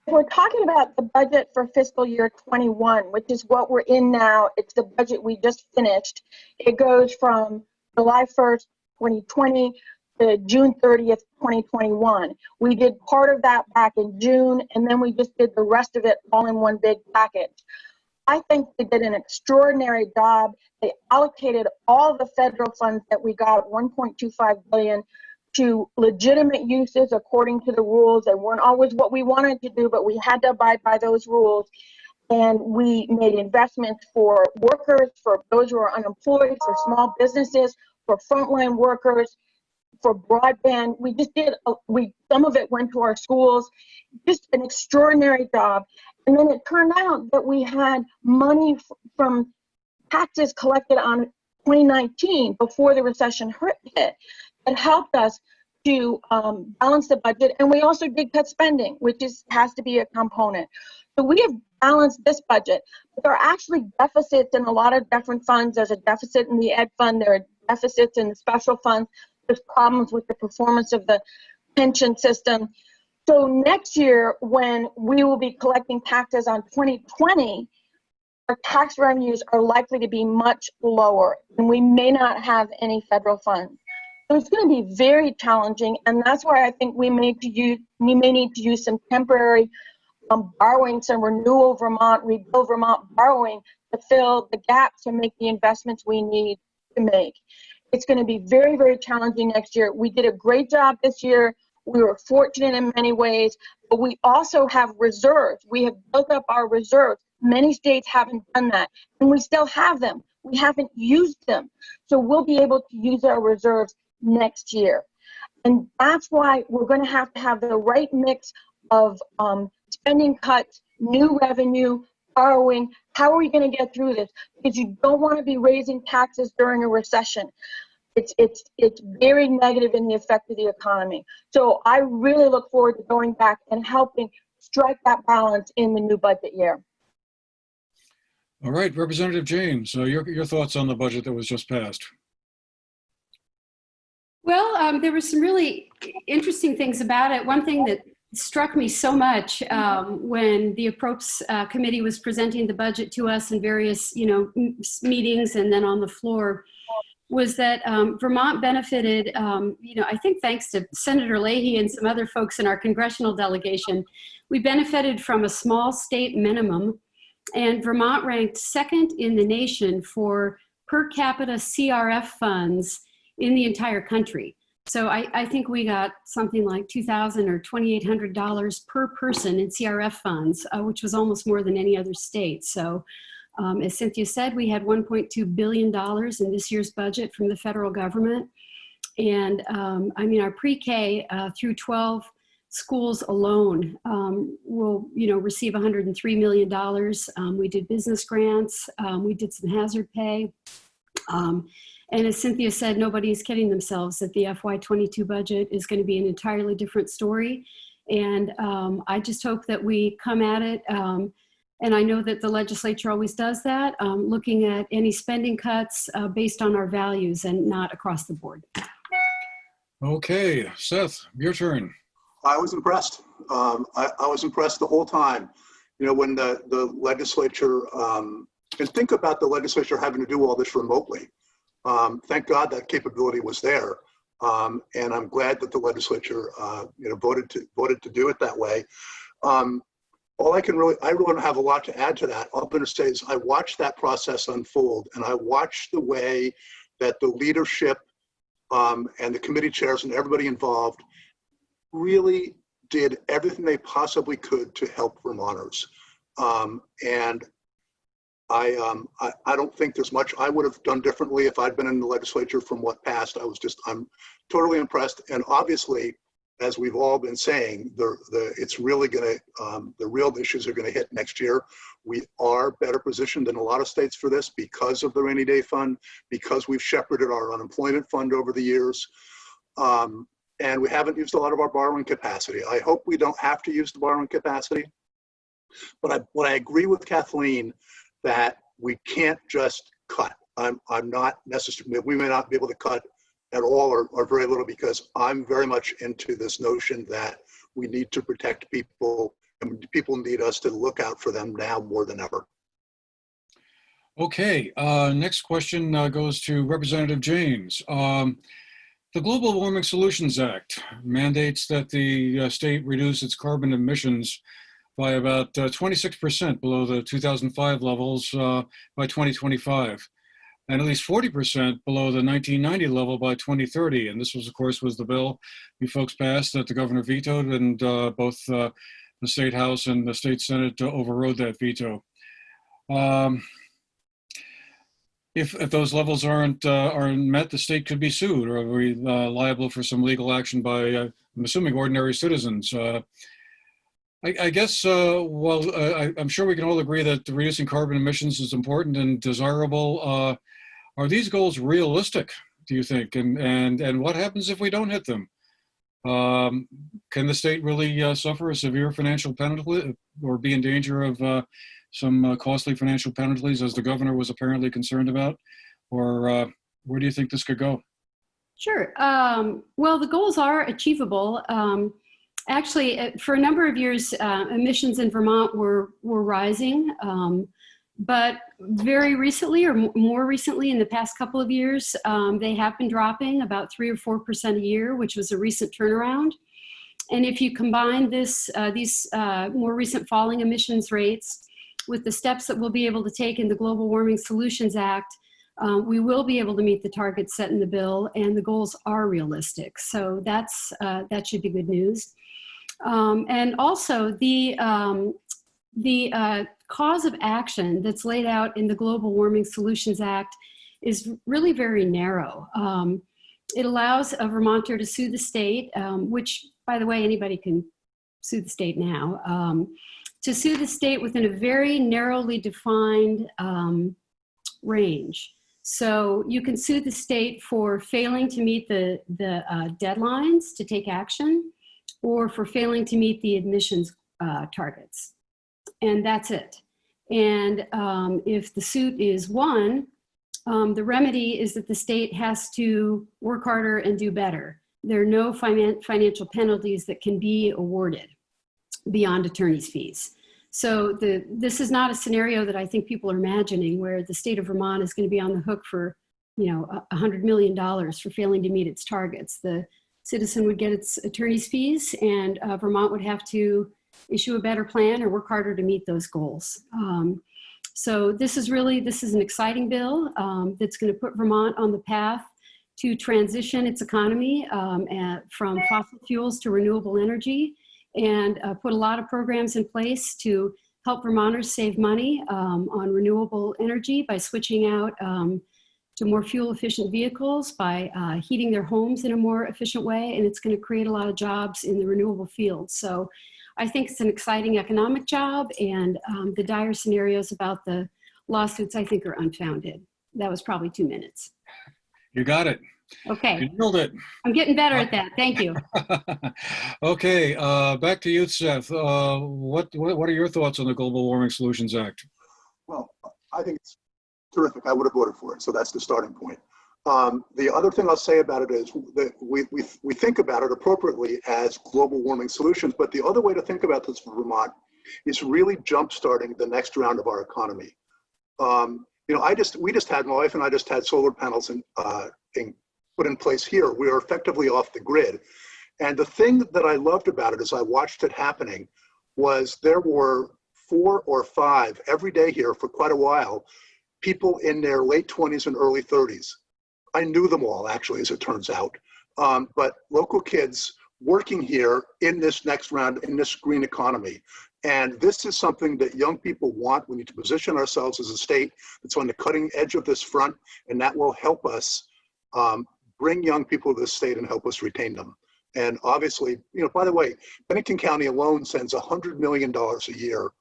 We're talking about the budget for fiscal year 21, which is what we're in now. It's the budget we just finished. It goes from July 1st, 2020 to June 30th, 2021. We did part of that back in June, and then we just did the rest of it all in one big package. I think they did an extraordinary job. They allocated all the federal funds that we got, $1.25 billion, to legitimate uses according to the rules. They weren't always what we wanted to do, but we had to abide by those rules. And we made investments for workers, for those who are unemployed, for small businesses, for frontline workers, for broadband. We just did, some of it went to our schools, just an extraordinary job. And then it turned out that we had money from taxes collected on 2019 before the recession hit that helped us to balance the budget. And we also did cut spending, which has to be a component. So we have balanced this budget, but there are actually deficits in a lot of different funds. There's a deficit in the ed fund, there are deficits in the special funds, there's problems with the performance of the pension system. So next year, when we will be collecting taxes on 2020, our tax revenues are likely to be much lower, and we may not have any federal funds. So it's going to be very challenging, and that's why I think we may need to use some temporary borrowing, some Renewal Vermont, Rebuild Vermont borrowing to fill the gaps and make the investments we need to make. It's going to be very, very challenging next year. We did a great job this year. We were fortunate in many ways, but we also have reserves. We have built up our reserves. Many states haven't done that, and we still have them. We haven't used them. So we'll be able to use our reserves next year. And that's why we're going to have the right mix of spending cuts, new revenue, borrowing. How are we going to get through this? Because you don't want to be raising taxes during a recession. It's very negative in the effect of the economy. So I really look forward to going back and helping strike that balance in the new budget year. All right, Representative James, your thoughts on the budget that was just passed. Well, there were some really interesting things about it. One thing that struck me so much when the Approps Committee was presenting the budget to us in various, meetings and then on the floor, was that Vermont benefited, I think thanks to Senator Leahy and some other folks in our congressional delegation, we benefited from a small state minimum And Vermont ranked second in the nation for per capita CRF funds in the entire country. So I think we got something like $2,000 or $2,800 per person in CRF funds, which was almost more than any other state. So as Cynthia said, we had $1.2 billion in this year's budget from the federal government. And I mean, our pre-K through 12 schools alone will, receive $103 million. We did business grants. We did some hazard pay. And as Cynthia said, nobody is kidding themselves that the FY22 budget is going to be an entirely different story. And I just hope that we come at it. And I know that the legislature always does that, looking at any spending cuts based on our values and not across the board. Okay, Seth, your turn. I was impressed. I was impressed the whole time. When the legislature, and think about the legislature having to do all this remotely. Thank God that capability was there. And I'm glad that the legislature, voted to do it that way. I really don't have a lot to add to that. All I'm going to say is I watched that process unfold, and I watched the way that the leadership and the committee chairs and everybody involved really did everything they possibly could to help Vermonters. And I don't think there's much I would have done differently if I'd been in the legislature from what passed. I'm totally impressed. And obviously, as we've all been saying, it's really going to, the real issues are going to hit next year. We are better positioned than a lot of states for this because of the rainy day fund, because we've shepherded our unemployment fund over the years. And we haven't used a lot of our borrowing capacity. I hope we don't have to use the borrowing capacity. But I agree with Kathleen that we can't just cut. I'm not necessarily, we may not be able to cut at all or very little, because I'm very much into this notion that we need to protect people, and people need us to look out for them now more than ever. Okay, next question goes to Representative James. The Global Warming Solutions Act mandates that the state reduce its carbon emissions by about 26% below the 2005 levels by 2025, and at least 40% below the 1990 level by 2030. And this was, of course, was the bill you folks passed that the governor vetoed, and both the State House and the State Senate overrode that veto. If those levels aren't met, the state could be sued or be liable for some legal action by, I'm assuming, ordinary citizens. I guess, I'm sure we can all agree that reducing carbon emissions is important and desirable. Are these goals realistic, do you think? And what happens if we don't hit them? Can the state really suffer a severe financial penalty or be in danger of some costly financial penalties, as the governor was apparently concerned about? Or where do you think this could go? Sure. Well, the goals are achievable. Actually, for a number of years, emissions in Vermont were rising, but very recently, or more recently, in the past couple of years, they have been dropping about 3 or 4% a year, which was a recent turnaround. And if you combine these more recent falling emissions rates with the steps that we'll be able to take in the Global Warming Solutions Act, we will be able to meet the targets set in the bill, and the goals are realistic. So that should be good news. And also the cause of action that's laid out in the Global Warming Solutions Act is really very narrow. It allows a Vermonter to sue the state, which, by the way, anybody can sue the state now, to sue the state within a very narrowly defined range. So you can sue the state for failing to meet the deadlines to take action, or for failing to meet the emissions targets. And that's it. And if the suit is won, the remedy is that the state has to work harder and do better. There are no financial penalties that can be awarded beyond attorney's fees. So this is not a scenario that I think people are imagining, where the state of Vermont is going to be on the hook for, $100 million for failing to meet its targets. The citizen would get its attorney's fees, and Vermont would have to issue a better plan or work harder to meet those goals. So this is an exciting bill that's going to put Vermont on the path to transition its economy from fossil fuels to renewable energy, and put a lot of programs in place to help Vermonters save money on renewable energy by switching out to more fuel-efficient vehicles, by heating their homes in a more efficient way, and it's going to create a lot of jobs in the renewable field. So I think it's an exciting economic job, and the dire scenarios about the lawsuits, I think, are unfounded. That was probably 2 minutes. You got it. Okay. You nailed it. I'm getting better at that. Thank you. Okay, back to you, Seth. What are your thoughts on the Global Warming Solutions Act? Well, I think it's terrific. I would have voted for it, so that's the starting point. The other thing I'll say about it is that we think about it appropriately as global warming solutions, but the other way to think about this for Vermont is really jump-starting the next round of our economy. You know, my wife and I just had solar panels put in place here. We are effectively off the grid. And the thing that I loved about it as I watched it happening was there were 4 or 5 every day here for quite a while, people in their late 20s and early 30s. I knew them all, actually, as it turns out. But local kids working here in this next round, in this green economy. And this is something that young people want. We need to position ourselves as a state that's on the cutting edge of this front, and that will help us bring young people to this state and help us retain them. And obviously, you know, by the way, Bennington County alone sends $100 million a year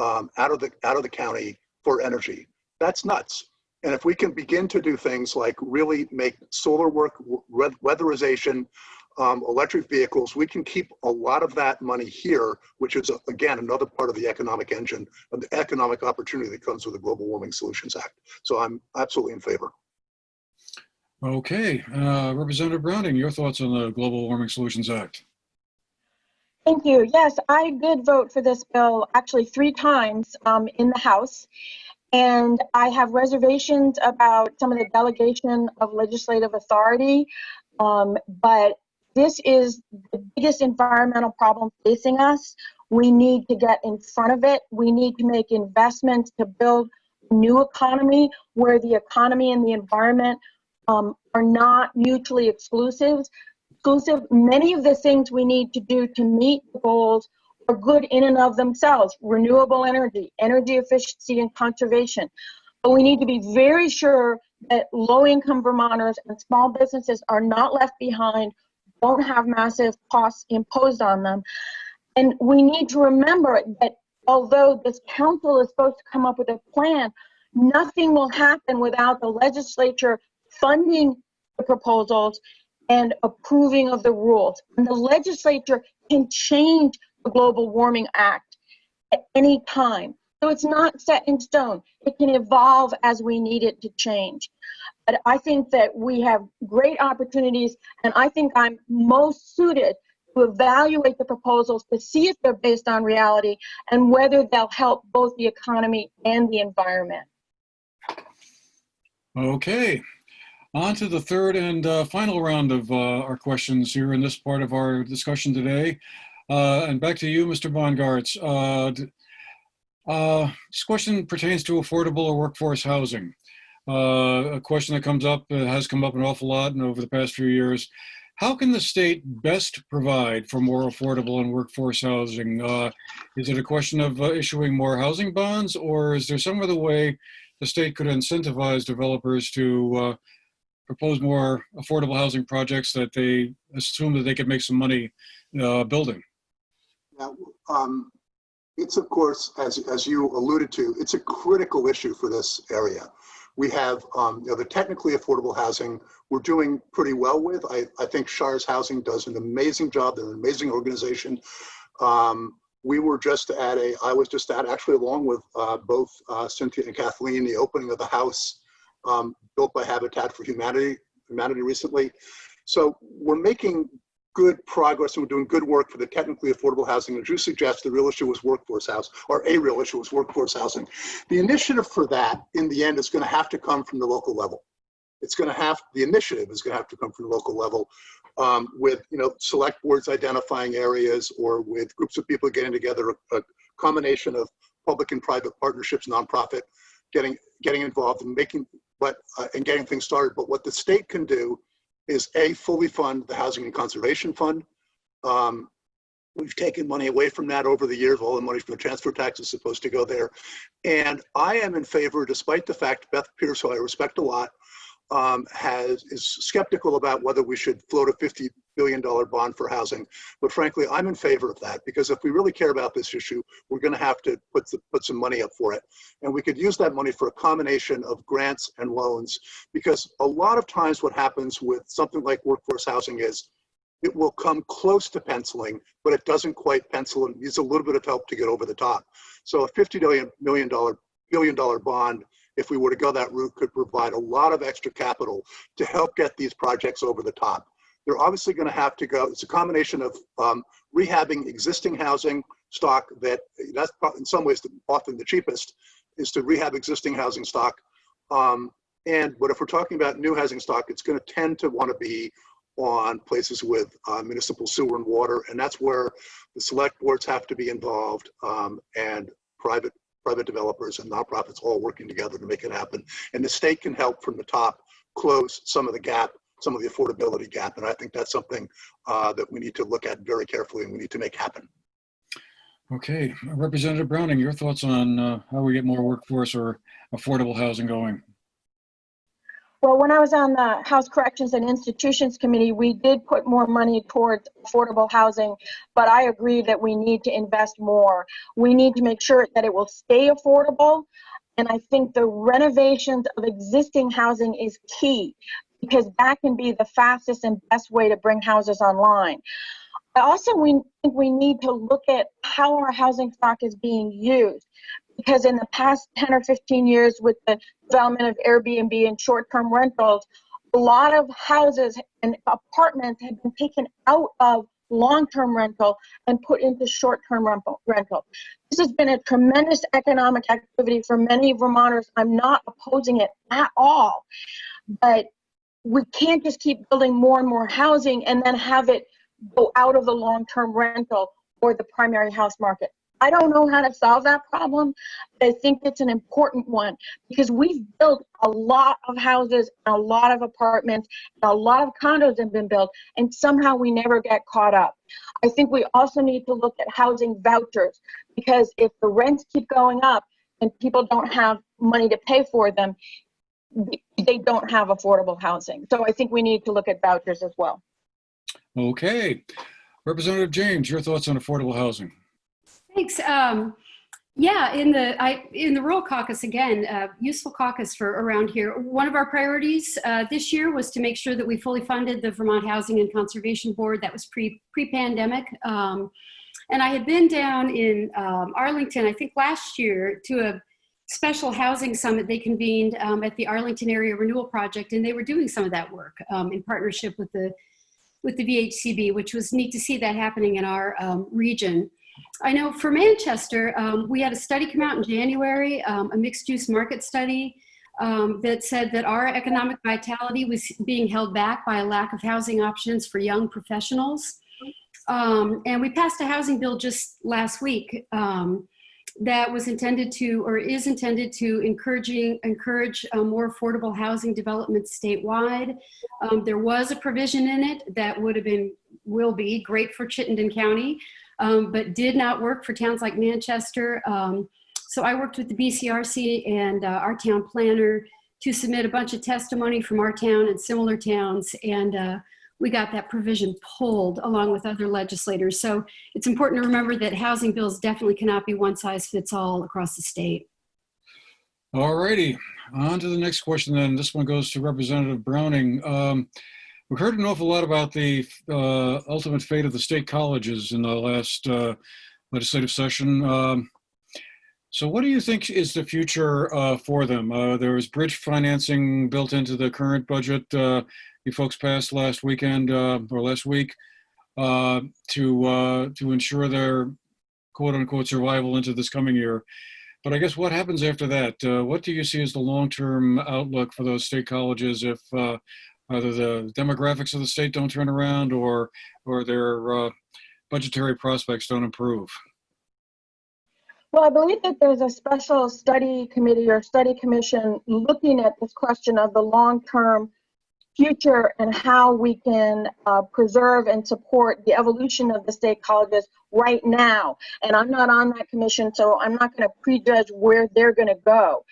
out of the county for energy. That's nuts. And if we can begin to do things like really make solar work, weatherization, electric vehicles, we can keep a lot of that money here, which is, again, another part of the economic engine, of the economic opportunity that comes with the Global Warming Solutions Act. So I'm absolutely in favor. Okay, Representative Browning, your thoughts on the Global Warming Solutions Act? Thank you. Yes, I did vote for this bill actually 3 times in the House. And I have reservations about some of the delegation of legislative authority, but this is the biggest environmental problem facing us. We need to get in front of it. We need to make investments to build a new economy where the economy and the environment are not mutually exclusive. Many of the things we need to do to meet the goals are good in and of themselves: renewable energy, energy efficiency, and conservation. But we need to be very sure that low-income Vermonters and small businesses are not left behind, don't have massive costs imposed on them. And we need to remember that although this council is supposed to come up with a plan, nothing will happen without the legislature funding the proposals and approving of the rules. And the legislature can change the Global Warming Act at any time. So it's not set in stone. It can evolve as we need it to change. But I think that we have great opportunities, and I think I'm most suited to evaluate the proposals to see if they're based on reality and whether they'll help both the economy and the environment. Okay, on to the third and final round of our questions here in this part of our discussion today. And back to you, Mr. Bongartz. This question pertains to affordable or workforce housing. A question that comes up, has come up an awful lot and over the past few years. How can the state best provide for more affordable and workforce housing? Is it a question of issuing more housing bonds, or is there some other way the state could incentivize developers to propose more affordable housing projects that they assume that they could make some money building? Now, it's, of course, as you alluded to, it's a critical issue for this area. We have the technically affordable housing we're doing pretty well with. I think Shires Housing does an amazing job. They're an amazing organization. We were just at I was just at, actually along with both Cynthia and Kathleen, the opening of the house built by Habitat for Humanity recently. So we're making good progress and we're doing good work for the technically affordable housing. As you suggest, the real issue was workforce housing, or a real issue was workforce housing. The initiative for that, in the end, is going to have to come from the local level. The initiative is going to have to come from the local level with, select boards identifying areas, or with groups of people getting together, a combination of public and private partnerships, nonprofit, getting involved and and getting things started. But what the state can do is fully fund the Housing and Conservation Fund. We've taken money away from that over the years. All the money from the transfer tax is supposed to go there. And I am in favor, despite the fact Beth Pierce, who I respect a lot, is skeptical about whether we should float a $50 billion bond for housing. But frankly, I'm in favor of that, because if we really care about this issue, we're going to have to put some money up for it. And we could use that money for a combination of grants and loans, because a lot of times what happens with something like workforce housing is it will come close to penciling, but it doesn't quite pencil and needs a little bit of help to get over the top. So a $50 billion bond, if we were to go that route, could provide a lot of extra capital to help get these projects over the top. They're obviously going to have to go, it's a combination of rehabbing existing housing stock that's in some ways often the cheapest, is to rehab existing housing stock. But if we're talking about new housing stock, it's going to tend to want to be on places with municipal sewer and water, and that's where the select boards have to be involved, and private developers and nonprofits all working together to make it happen. And the state can help from the top close some of the gap, some of the affordability gap, and I think that's something that we need to look at very carefully and we need to make happen. Okay, Representative Browning, your thoughts on how we get more workforce or affordable housing going? Well, when I was on the House Corrections and Institutions Committee, we did put more money towards affordable housing, but I agree that we need to invest more. We need to make sure that it will stay affordable, and I think the renovations of existing housing is key, because that can be the fastest and best way to bring houses online. Also, we think we need to look at how our housing stock is being used, because in the past 10 or 15 years with the development of Airbnb and short-term rentals, a lot of houses and apartments have been taken out of long-term rental and put into short-term rental. This has been a tremendous economic activity for many Vermonters. I'm not opposing it at all, but we can't just keep building more and more housing and then have it go out of the long-term rental or the primary house market. I don't know how to solve that problem, but I think it's an important one, because we've built a lot of houses, a lot of apartments, and a lot of condos have been built, and somehow we never get caught up. I think we also need to look at housing vouchers, because if the rents keep going up and people don't have money to pay for them, they don't have affordable housing. So I think we need to look at vouchers as well. Okay, Representative James, your thoughts on affordable housing? Thanks. Yeah, in the rural caucus, again, useful caucus for around here. One of our priorities this year was to make sure that we fully funded the Vermont Housing and Conservation Board. That was pre-pandemic. And I had been down in Arlington, I think last year, to a special housing summit they convened at the Arlington Area Renewal Project, and they were doing some of that work in partnership with the VHCB, which was neat to see that happening in our region. I know for Manchester, we had a study come out in January, a mixed-use market study that said that our economic vitality was being held back by a lack of housing options for young professionals. And we passed a housing bill just last week that was intended to, or is intended to, encourage more affordable housing development statewide. There was a provision in it that will be great for Chittenden County, but did not work for towns like Manchester. So I worked with the BCRC and our town planner to submit a bunch of testimony from our town and similar towns, and we got that provision pulled along with other legislators. So it's important to remember that housing bills definitely cannot be one size fits all across the state. All righty, on to the next question then. This one goes to Representative Browning. We've heard an awful lot about the ultimate fate of the state colleges in the last legislative session. So what do you think is the future for them? There was bridge financing built into the current budget you folks passed last weekend or last week to ensure their quote unquote survival into this coming year. But I guess what happens after that? What do you see as the long-term outlook for those state colleges if either the demographics of the state don't turn around or their budgetary prospects don't improve? Well, I believe that there's a special study committee or study commission looking at this question of the long-term future and how we can preserve and support the evolution of the state colleges right now. And I'm not on that commission, so I'm not going to prejudge where they're going to go.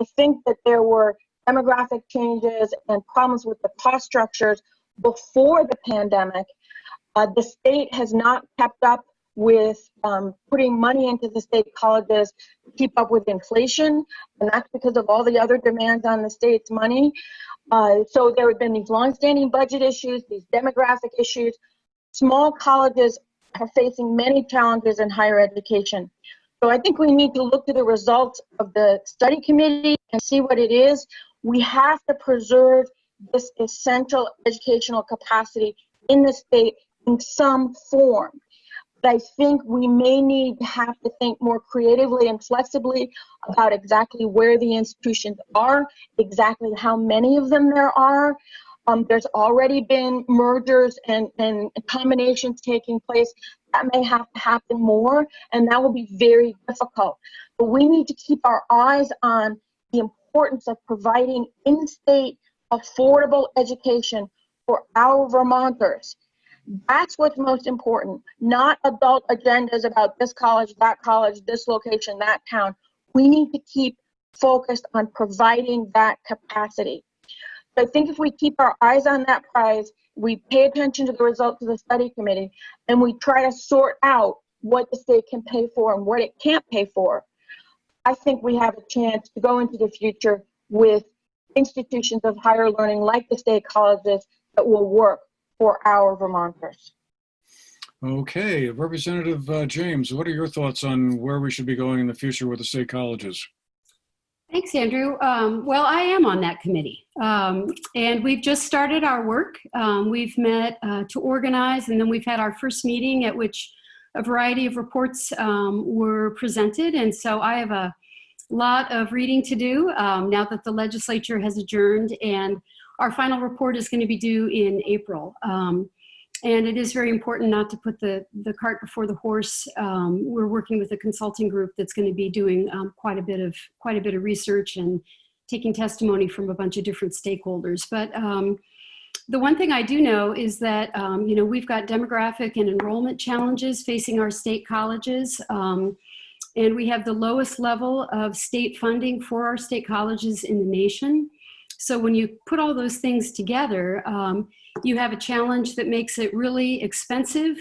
I think that there were demographic changes and problems with the cost structures before the pandemic. The state has not kept up with putting money into the state colleges to keep up with inflation, and that's because of all the other demands on the state's money. So there have been these longstanding budget issues, these demographic issues. Small colleges are facing many challenges in higher education. So I think we need to look to the results of the study committee and see what it is. We have to preserve this essential educational capacity in the state in some form. But I think we may need to have to think more creatively and flexibly about exactly where the institutions are, exactly how many of them there are. There's already been mergers and combinations taking place. That may have to happen more, and that will be very difficult. But we need to keep our eyes on the importance of providing in-state affordable education for our Vermonters. That's what's most important, not adult agendas about this college, this location, that town. We need to keep focused on providing that capacity. So I think if we keep our eyes on that prize, we pay attention to the results of the study committee, and we try to sort out what the state can pay for and what it can't pay for, I think we have a chance to go into the future with institutions of higher learning like the state colleges that will work for our Vermonters. Okay, Representative James, what are your thoughts on where we should be going in the future with the state colleges? Thanks, Andrew. Well, I am on that committee, and we've just started our work. We've met to organize, and then we've had our first meeting at which a variety of reports were presented, and so I have a lot of reading to do now that the legislature has adjourned, and our final report is going to be due in April. And it is very important not to put the cart before the horse. We're working with a consulting group that's going to be doing quite a bit of research and taking testimony from a bunch of different stakeholders. But the one thing I do know is that we've got demographic and enrollment challenges facing our state colleges, and we have the lowest level of state funding for our state colleges in the nation. So when you put all those things together, you have a challenge that makes it really expensive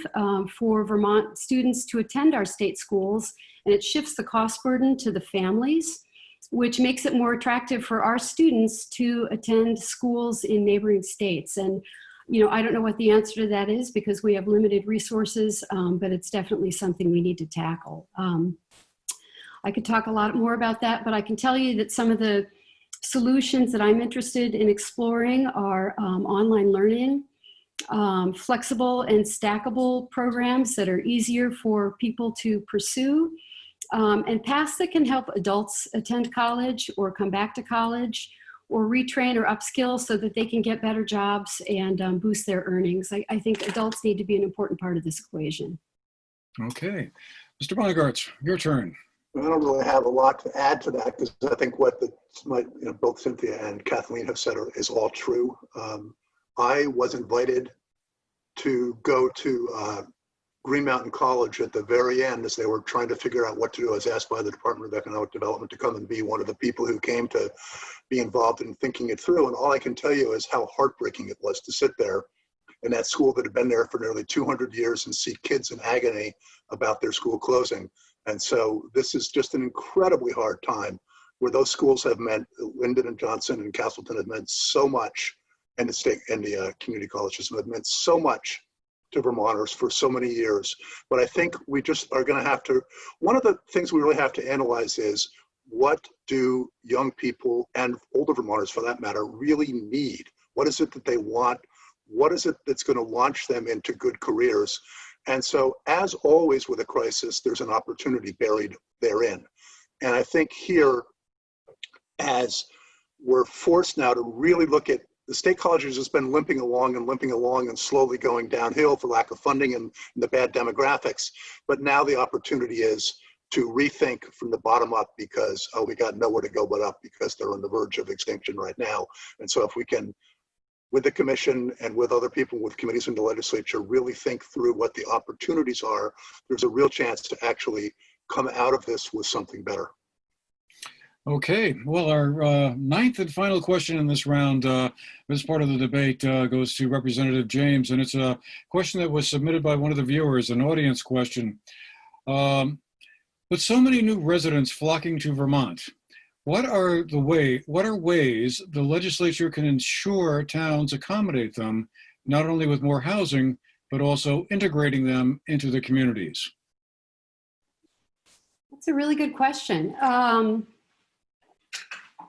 for Vermont students to attend our state schools, and it shifts the cost burden to the families, which makes it more attractive for our students to attend schools in neighboring states. And I don't know what the answer to that is because we have limited resources, but it's definitely something we need to tackle. I could talk a lot more about that, but I can tell you that some of the solutions that I'm interested in exploring are online learning, flexible and stackable programs that are easier for people to pursue, and paths that can help adults attend college or come back to college or retrain or upskill so that they can get better jobs and boost their earnings. I think adults need to be an important part of this equation. Okay. Mr. Bongartz, your turn. I don't really have a lot to add to that because I think what both Cynthia and Kathleen have said is all true. I was invited to go to Green Mountain College at the very end as they were trying to figure out what to do. I was asked by the Department of Economic Development to come and be one of the people who came to be involved in thinking it through. And all I can tell you is how heartbreaking it was to sit there in that school that had been there for nearly 200 years and see kids in agony about their school closing. And so this is just an incredibly hard time where those schools have meant, Linden and Johnson and Castleton have meant so much, and the state and the community colleges have meant so much to Vermonters for so many years. But I think we just are going to have to, one of the things we really have to analyze is what do young people and older Vermonters for that matter really need? What is it that they want? What is it that's going to launch them into good careers? And so, as always with a crisis, there's an opportunity buried therein. And I think here, as we're forced now to really look at, the state colleges has been limping along and slowly going downhill for lack of funding and the bad demographics. But now the opportunity is to rethink from the bottom up because, oh, we got nowhere to go but up because they're on the verge of extinction right now. And so if we can, with the commission and with other people with committees in the legislature, really think through what the opportunities are, there's a real chance to actually come out of this with something better. Okay, well, our ninth and final question in this round, this part of the debate goes to Representative James, and it's a question that was submitted by one of the viewers, an audience question. With so many new residents flocking to Vermont, what are ways the legislature can ensure towns accommodate them, not only with more housing, but also integrating them into the communities? That's a really good question.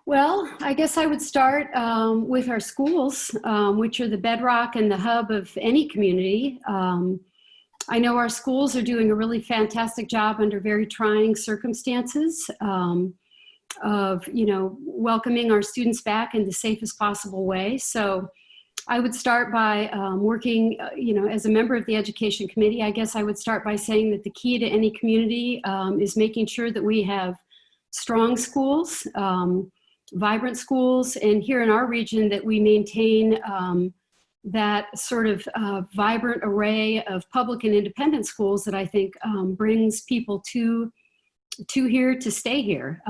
Well, I guess I would start with our schools, which are the bedrock and the hub of any community. I know our schools are doing a really fantastic job under very trying circumstances of, welcoming our students back in the safest possible way. So I would start by working, as a member of the Education Committee, I guess I would start by saying that the key to any community is making sure that we have strong schools, vibrant schools, and here in our region that we maintain that sort of vibrant array of public and independent schools that I think brings people to here to stay here.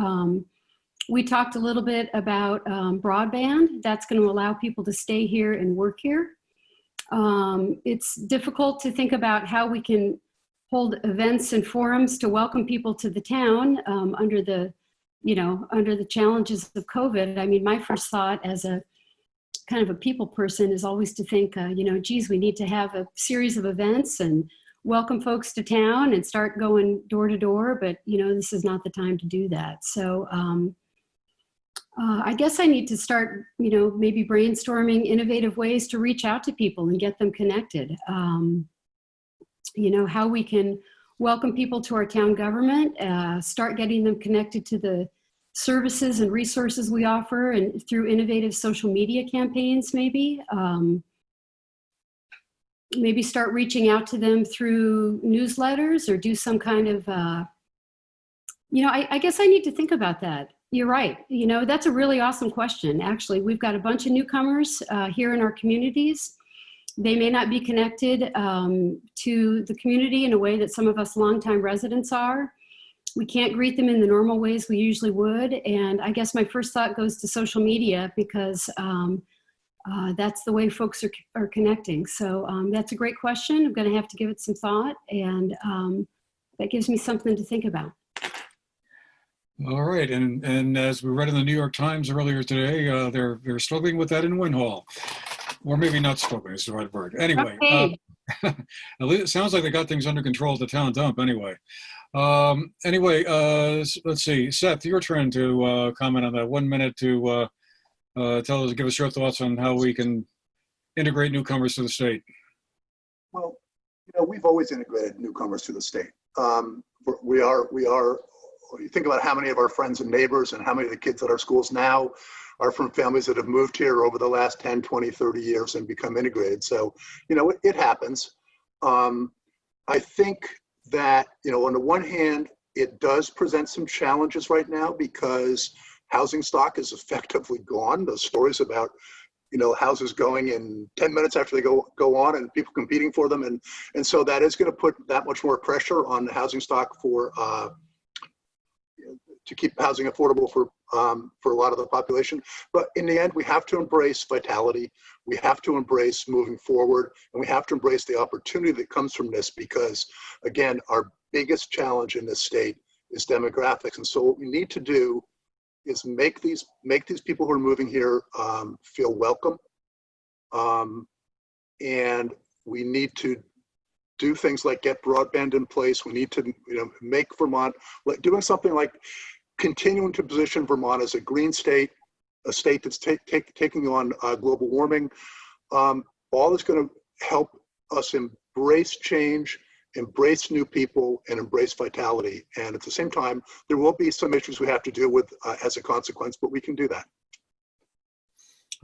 We talked a little bit about broadband. That's going to allow people to stay here and work here. It's difficult to think about how we can hold events and forums to welcome people to the town under the challenges of COVID. I mean, my first thought as a kind of a people person is always to think, geez, we need to have a series of events and welcome folks to town and start going door to door, but this is not the time to do that. So I guess I need to start, maybe brainstorming innovative ways to reach out to people and get them connected. How we can welcome people to our town government, start getting them connected to the services and resources we offer and through innovative social media campaigns, maybe. Maybe start reaching out to them through newsletters or do some kind of, I guess I need to think about that. You're right. That's a really awesome question. Actually, we've got a bunch of newcomers here in our communities. They may not be connected to the community in a way that some of us longtime residents are. We can't greet them in the normal ways we usually would. And I guess my first thought goes to social media because that's the way folks are connecting. So that's a great question. I'm going to have to give it some thought, and that gives me something to think about. All right, and as we read in the New York Times earlier today, they're struggling with that in Winhall, or maybe not struggling is the right word. Anyway, Okay. at least it sounds like they got things under control at the town dump. Anyway, let's see, Seth, your turn to comment on that. 1 minute to give us your thoughts on how we can integrate newcomers to the state. Well, we've always integrated newcomers to the state. You think about how many of our friends and neighbors and how many of the kids at our schools now are from families that have moved here over the last 10, 20, 30 years and become integrated. So, it happens. I think that, on the one hand, it does present some challenges right now because housing stock is effectively gone. Those stories about, houses going in 10 minutes after they go on and people competing for them. And so that is going to put that much more pressure on the housing stock to keep housing affordable for a lot of the population. But in the end, we have to embrace vitality. We have to embrace moving forward, and we have to embrace the opportunity that comes from this because, again, our biggest challenge in this state is demographics. And so what we need to do is make these people who are moving here feel welcome. And we need to do things like get broadband in place. We need to, make Vermont, doing something like continuing to position Vermont as a green state, a state that's taking on global warming. All is going to help us embrace change, embrace new people, and embrace vitality. And at the same time, there will be some issues we have to deal with as a consequence, but we can do that.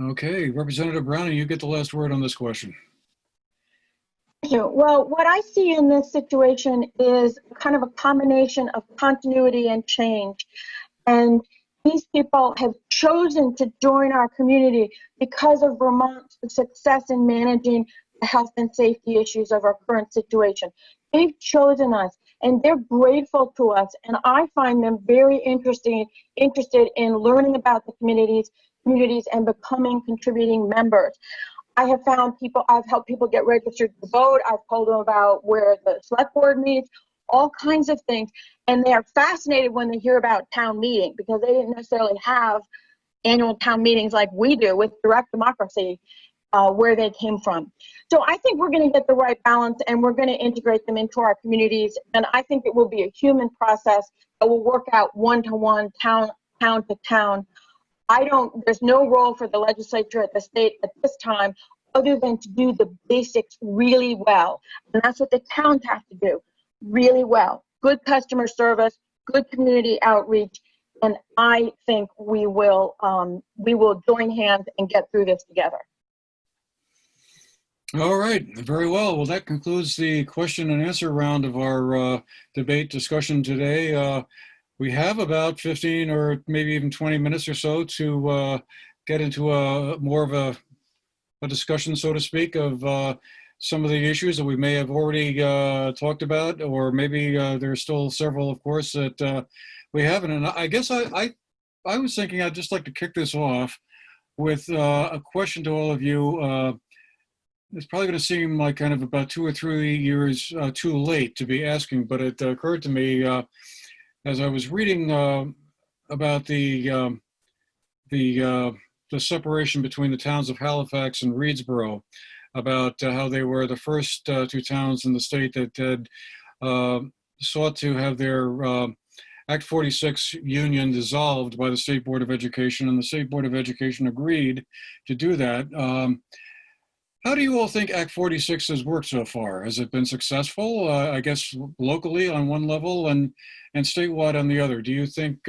Okay, Representative Browning, you get the last word on this question. you. Well, what I see in this situation is kind of a combination of continuity and change. And these people have chosen to join our community because of Vermont's success in managing the health and safety issues of our current situation. They've chosen us, and they're grateful to us. And I find them very interested in learning about the communities and becoming contributing members. I have found people, I've helped people get registered to vote. I've told them about where the select board meets, all kinds of things. And they are fascinated when they hear about town meeting, because they didn't necessarily have annual town meetings like we do with direct democracy, where they came from. So I think we're going to get the right balance, and we're going to integrate them into our communities. And I think it will be a human process that will work out one-to-one, town to town. There's no role for the legislature at the state at this time other than to do the basics really well. And that's what the towns have to do really well. Good customer service, good community outreach, and I think we will join hands and get through this together. All right, very well. Well, that concludes the question and answer round of our debate discussion today. We have about 15 or maybe even 20 minutes or so to get into more of a discussion, so to speak, of some of the issues that we may have already talked about, or maybe there's still several, of course, that we haven't. And I guess I was thinking I'd just like to kick this off with a question to all of you. It's probably going to seem like kind of about 2 or 3 years too late to be asking, but it occurred to me as I was reading about the separation between the towns of Halifax and Reedsboro, about how they were the first 2 towns in the state that had sought to have their Act 46 union dissolved by the State Board of Education, and the State Board of Education agreed to do that. How do you all think Act 46 has worked so far? Has it been successful? I guess locally on one level and statewide on the other. Do you think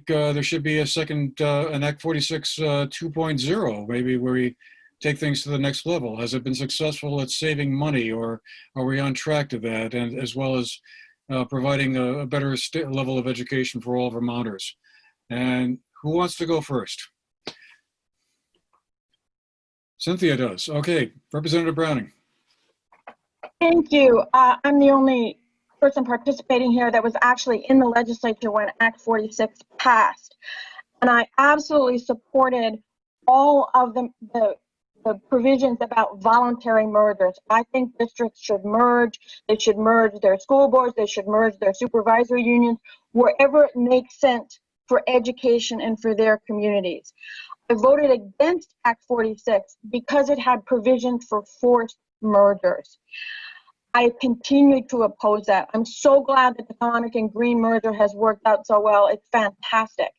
there should be a second an Act 46 2.0, maybe, where we take things to the next level? Has it been successful at saving money, or are we on track to that, and as well as providing a better level of education for all Vermonters? And who wants to go first? Cynthia does. Okay, Representative Browning. Thank you. I'm the only person participating here that was actually in the legislature when Act 46 passed. And I absolutely supported all of the provisions about voluntary mergers. I think districts should merge. They should merge their school boards. They should merge their supervisory unions, wherever it makes sense for education and for their communities. I voted against Act 46 because it had provisions for forced mergers. I continue to oppose that. I'm so glad that the Conic and Green merger has worked out so well. It's fantastic.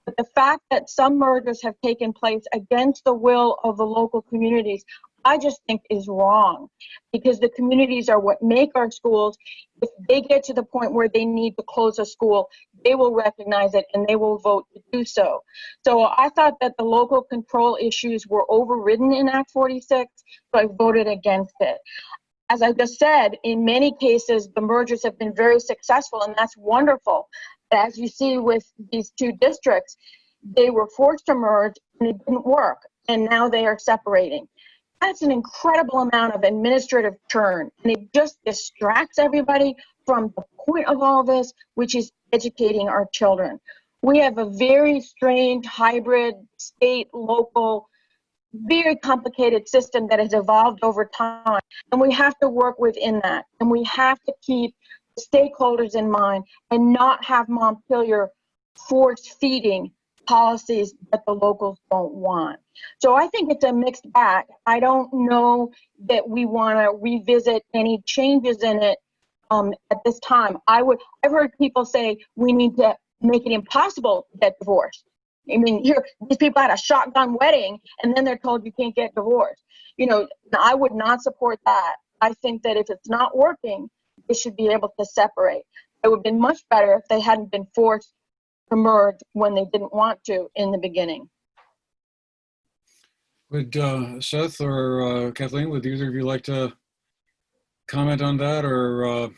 But the fact that some mergers have taken place against the will of the local communities, I just think is wrong, because the communities are what make our schools. If they get to the point where they need to close a school, they will recognize it and they will vote to do so. So I thought that the local control issues were overridden in Act 46, so I voted against it. As I just said, in many cases, the mergers have been very successful, and that's wonderful. But as you see with these 2 districts, they were forced to merge and it didn't work, and now they are separating. That's an incredible amount of administrative churn, and it just distracts everybody from the point of all this, which is educating our children. We have a very strange hybrid state, local, very complicated system that has evolved over time, and we have to work within that, and we have to keep the stakeholders in mind and not have Montpelier force feeding policies that the locals don't want. So I think it's a mixed bag. I don't know that we want to revisit any changes in it at this time. I've heard people say we need to make it impossible to get divorced. I mean, these people had a shotgun wedding and then they're told you can't get divorced. You know, I would not support that. I think that if it's not working, they should be able to separate. It would have been much better if they hadn't been forced to merge when they didn't want to in the beginning. Would Seth or Kathleen, would either of you like to comment on that, or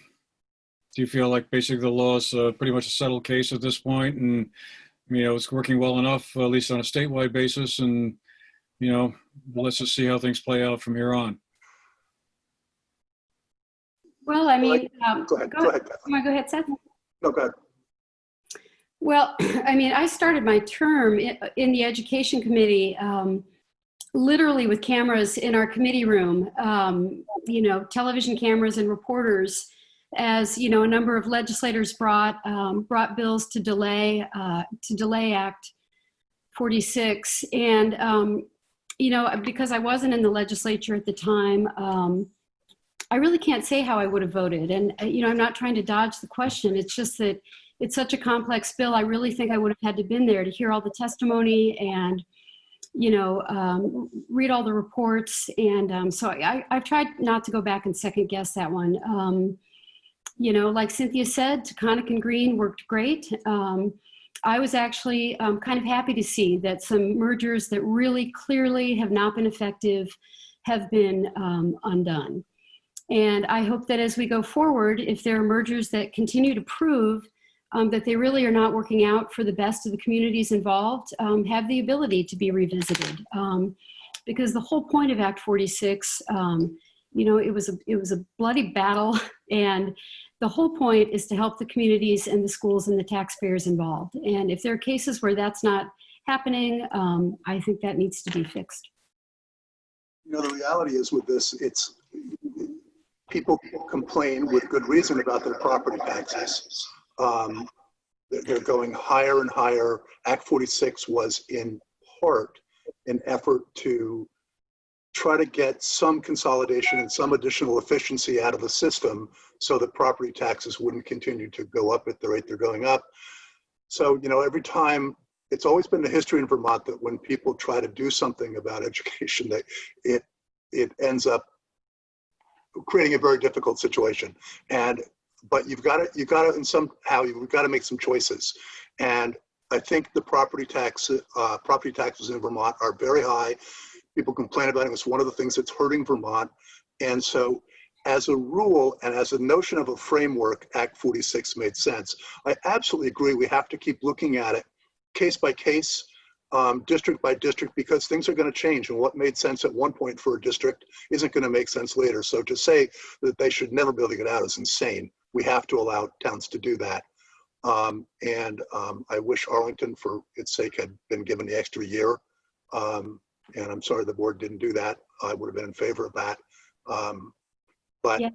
do you feel like basically the law is pretty much a settled case at this point, and it's working well enough, at least on a statewide basis, and let's just see how things play out from here on? Well, I mean, Go ahead, Kathleen. Go ahead, Seth. No, go ahead. Well, I mean, I started my term in the Education Committee literally with cameras in our committee room, television cameras and reporters, as a number of legislators brought bills to delay Act 46, and because I wasn't in the legislature at the time, I really can't say how I would have voted, and I'm not trying to dodge the question. It's just that it's such a complex bill. I really think I would have had to been there to hear all the testimony and read all the reports. And so I've tried not to go back and second guess that one. Like Cynthia said, Taconic and Green worked great. I was actually kind of happy to see that some mergers that really clearly have not been effective have been undone. And I hope that as we go forward, if there are mergers that continue to prove that they really are not working out for the best of the communities involved, have the ability to be revisited. Because the whole point of Act 46, it was a bloody battle, and the whole point is to help the communities and the schools and the taxpayers involved. And if there are cases where that's not happening, I think that needs to be fixed. The reality is with this, people complain with good reason about their property taxes. They're going higher and higher. Act 46 was in part an effort to try to get some consolidation and some additional efficiency out of the system so that property taxes wouldn't continue to go up at the rate they're going up. So, every time, it's always been the history in Vermont that when people try to do something about education, that it ends up creating a very difficult situation. But you've got to make some choices. And I think the property taxes in Vermont are very high. People complain about it. It's one of the things that's hurting Vermont. And so as a rule and as a notion of a framework, Act 46 made sense. I absolutely agree. We have to keep looking at it case by case, district by district, because things are going to change, and what made sense at one point for a district isn't going to make sense later. So to say that they should never be able to get out is insane. We have to allow towns to do that. I wish Arlington, for its sake, had been given the extra year. And I'm sorry the board didn't do that. I would have been in favor of that. But Yeah.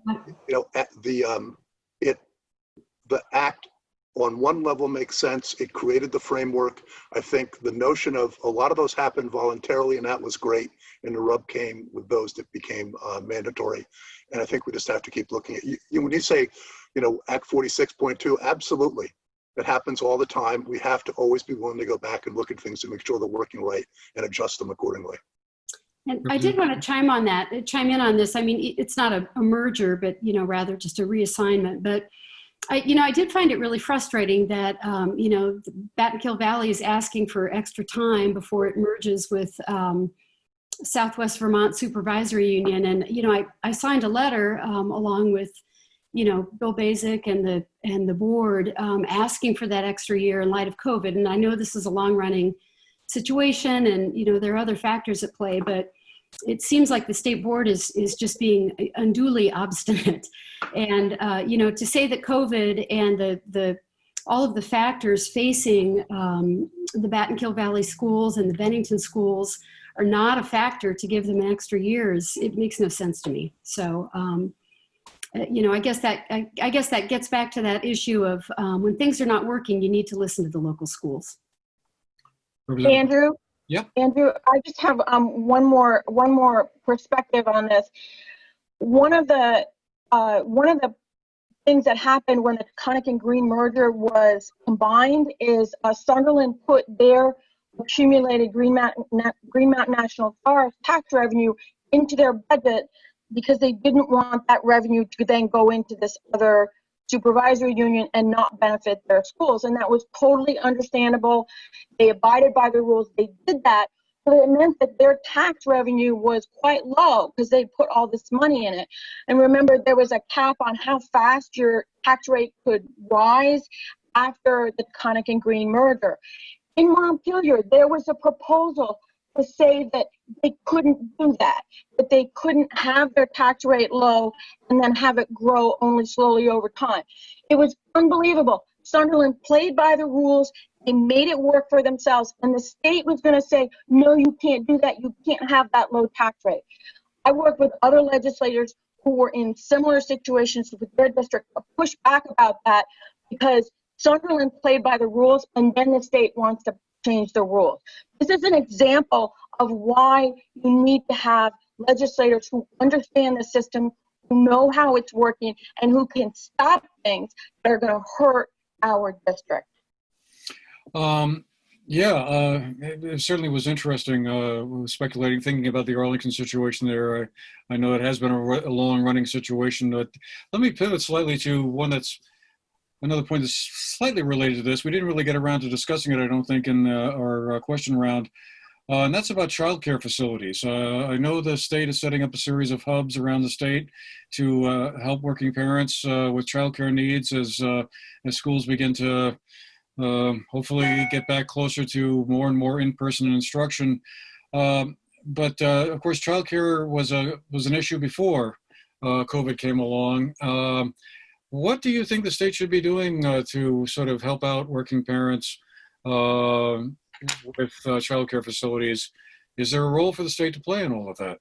The act on one level makes sense. It created the framework. I think the notion of a lot of those happened voluntarily, and that was great. And the rub came with those that became mandatory. And I think we just have to keep looking at when you say, Act 46.2, absolutely. It happens all the time. We have to always be willing to go back and look at things to make sure they're working right and adjust them accordingly. And I did want to chime in on this. I mean, it's not a merger, but, rather just a reassignment. But I did find it really frustrating that, Battenkill Valley is asking for extra time before it merges with Southwest Vermont Supervisory Union. And, I signed a letter along with, Bill Basic and the board asking for that extra year in light of COVID. And I know this is a long running situation and, there are other factors at play, but it seems like the state board is just being unduly obstinate. And, to say that COVID and all of the factors facing the Battenkill Valley schools and the Bennington schools are not a factor to give them extra years, it makes no sense to me. So, I guess that gets back to that issue of when things are not working, you need to listen to the local schools. Andrew? Yeah. Andrew, I just have one more perspective on this. One of the things that happened when the Taconic and Green merger was combined is Sunderland put their accumulated Green Mountain National Forest tax revenue into their budget because they didn't want that revenue to then go into this other supervisory union and not benefit their schools. And that was totally understandable. They abided by the rules. They did that. So it meant that their tax revenue was quite low because they put all this money in it. And remember, there was a cap on how fast your tax rate could rise after the Connick and Green merger. In Montpelier, there was a proposal to say that they couldn't do that they couldn't have their tax rate low and then have it grow only slowly over time. It was unbelievable. Sunderland played by the rules. They made it work for themselves, and the state was going to say, no, you can't do that. You can't have that low tax rate. I worked with other legislators who were in similar situations with their district to push back about that because Sunderland played by the rules, and then the state wants to change the rules. This is an example of why you need to have legislators who understand the system, who know how it's working, and who can stop things that are going to hurt our district. It certainly was interesting speculating, thinking about the Arlington situation there. I know it has been a long-running situation, but let me pivot slightly to one that's another point that's slightly related to this. We didn't really get around to discussing it, I don't think, in our question round, and that's about childcare facilities. I know the state is setting up a series of hubs around the state to help working parents with childcare needs as schools begin to hopefully get back closer to more and more in-person instruction. But of course, childcare was an issue before COVID came along. What do you think the state should be doing to sort of help out working parents with childcare facilities? Is there a role for the state to play in all of that?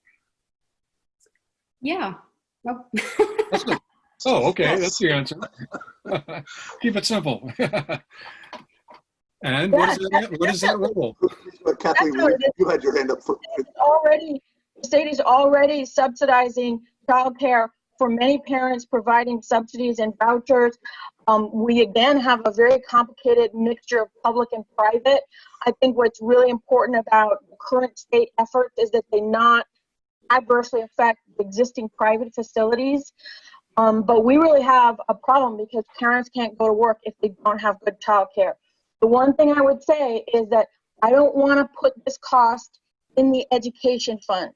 Yeah. Well, oh, okay, that's the answer. Keep it simple. And what is that role? Kathleen, you had your hand up. The state is already subsidizing childcare for many parents, providing subsidies and vouchers. We again have a very complicated mixture of public and private. I think what's really important about the current state efforts is that they not adversely affect existing private facilities. But we really have a problem because parents can't go to work if they don't have good childcare. The one thing I would say is that I don't want to put this cost in the education fund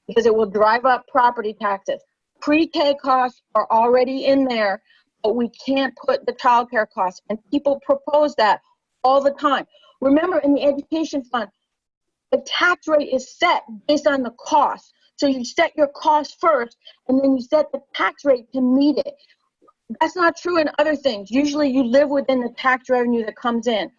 because it will drive up property taxes. Pre-K costs are already in there, but we can't put the childcare costs, and people propose that all the time. Remember, in the education fund, the tax rate is set based on the cost. So you set your cost first, and then you set the tax rate to meet it. That's not true in other things. Usually you live within the tax revenue that comes in.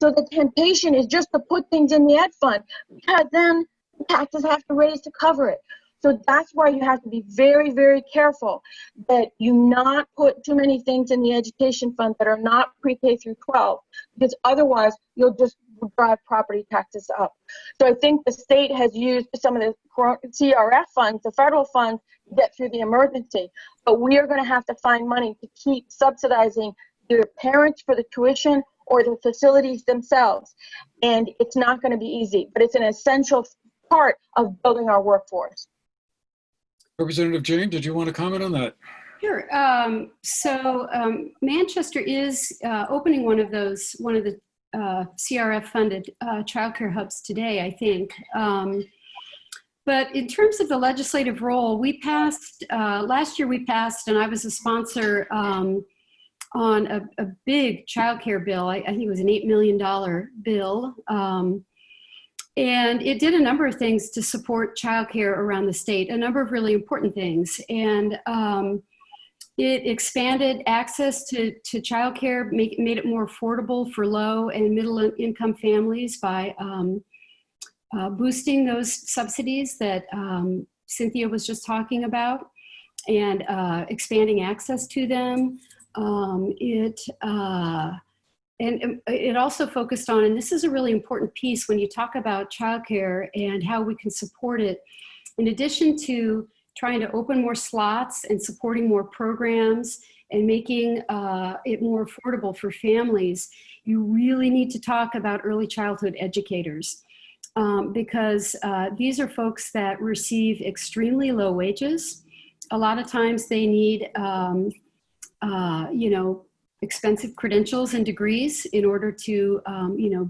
So the temptation is just to put things in the ed fund because then the taxes have to raise to cover it. So that's why you have to be very, very careful that you not put too many things in the education fund that are not pre-K through 12, because otherwise you'll just drive property taxes up. So I think the state has used some of the CRF funds, the federal funds, to get through the emergency. But we are going to have to find money to keep subsidizing either parents for the tuition or the facilities themselves. And it's not going to be easy, but it's an essential part of building our workforce. Representative James, did you want to comment on that? Sure. Manchester is opening one of the CRF-funded childcare hubs today, I think. But in terms of the legislative role, we passed, last year we passed, and I was a sponsor on a big childcare bill. I think it was an $8 million bill. And it did a number of things to support childcare around the state, a number of really important things. And it expanded access to childcare, made it more affordable for low and middle income families by boosting those subsidies that Cynthia was just talking about and expanding access to them. And it also focused on, and this is a really important piece when you talk about childcare and how we can support it, in addition to trying to open more slots and supporting more programs and making it more affordable for families, you really need to talk about early childhood educators because these are folks that receive extremely low wages. A lot of times they need, expensive credentials and degrees in order to,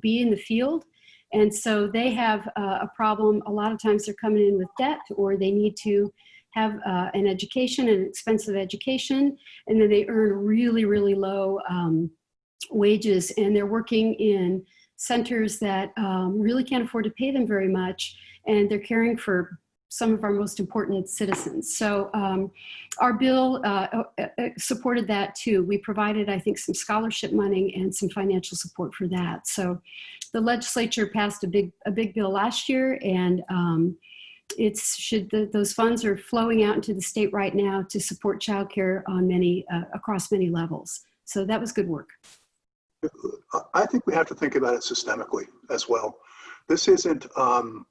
be in the field. And so they have a problem. A lot of times they're coming in with debt, or they need to have an education, an expensive education, and then they earn really, really low wages, and they're working in centers that really can't afford to pay them very much, and they're caring for some of our most important citizens. So our bill supported that too. We provided, I think, some scholarship money and some financial support for that. So the legislature passed a big bill last year, and those funds are flowing out into the state right now to support childcare on across many levels. So that was good work. I think we have to think about it systemically as well. This isn't an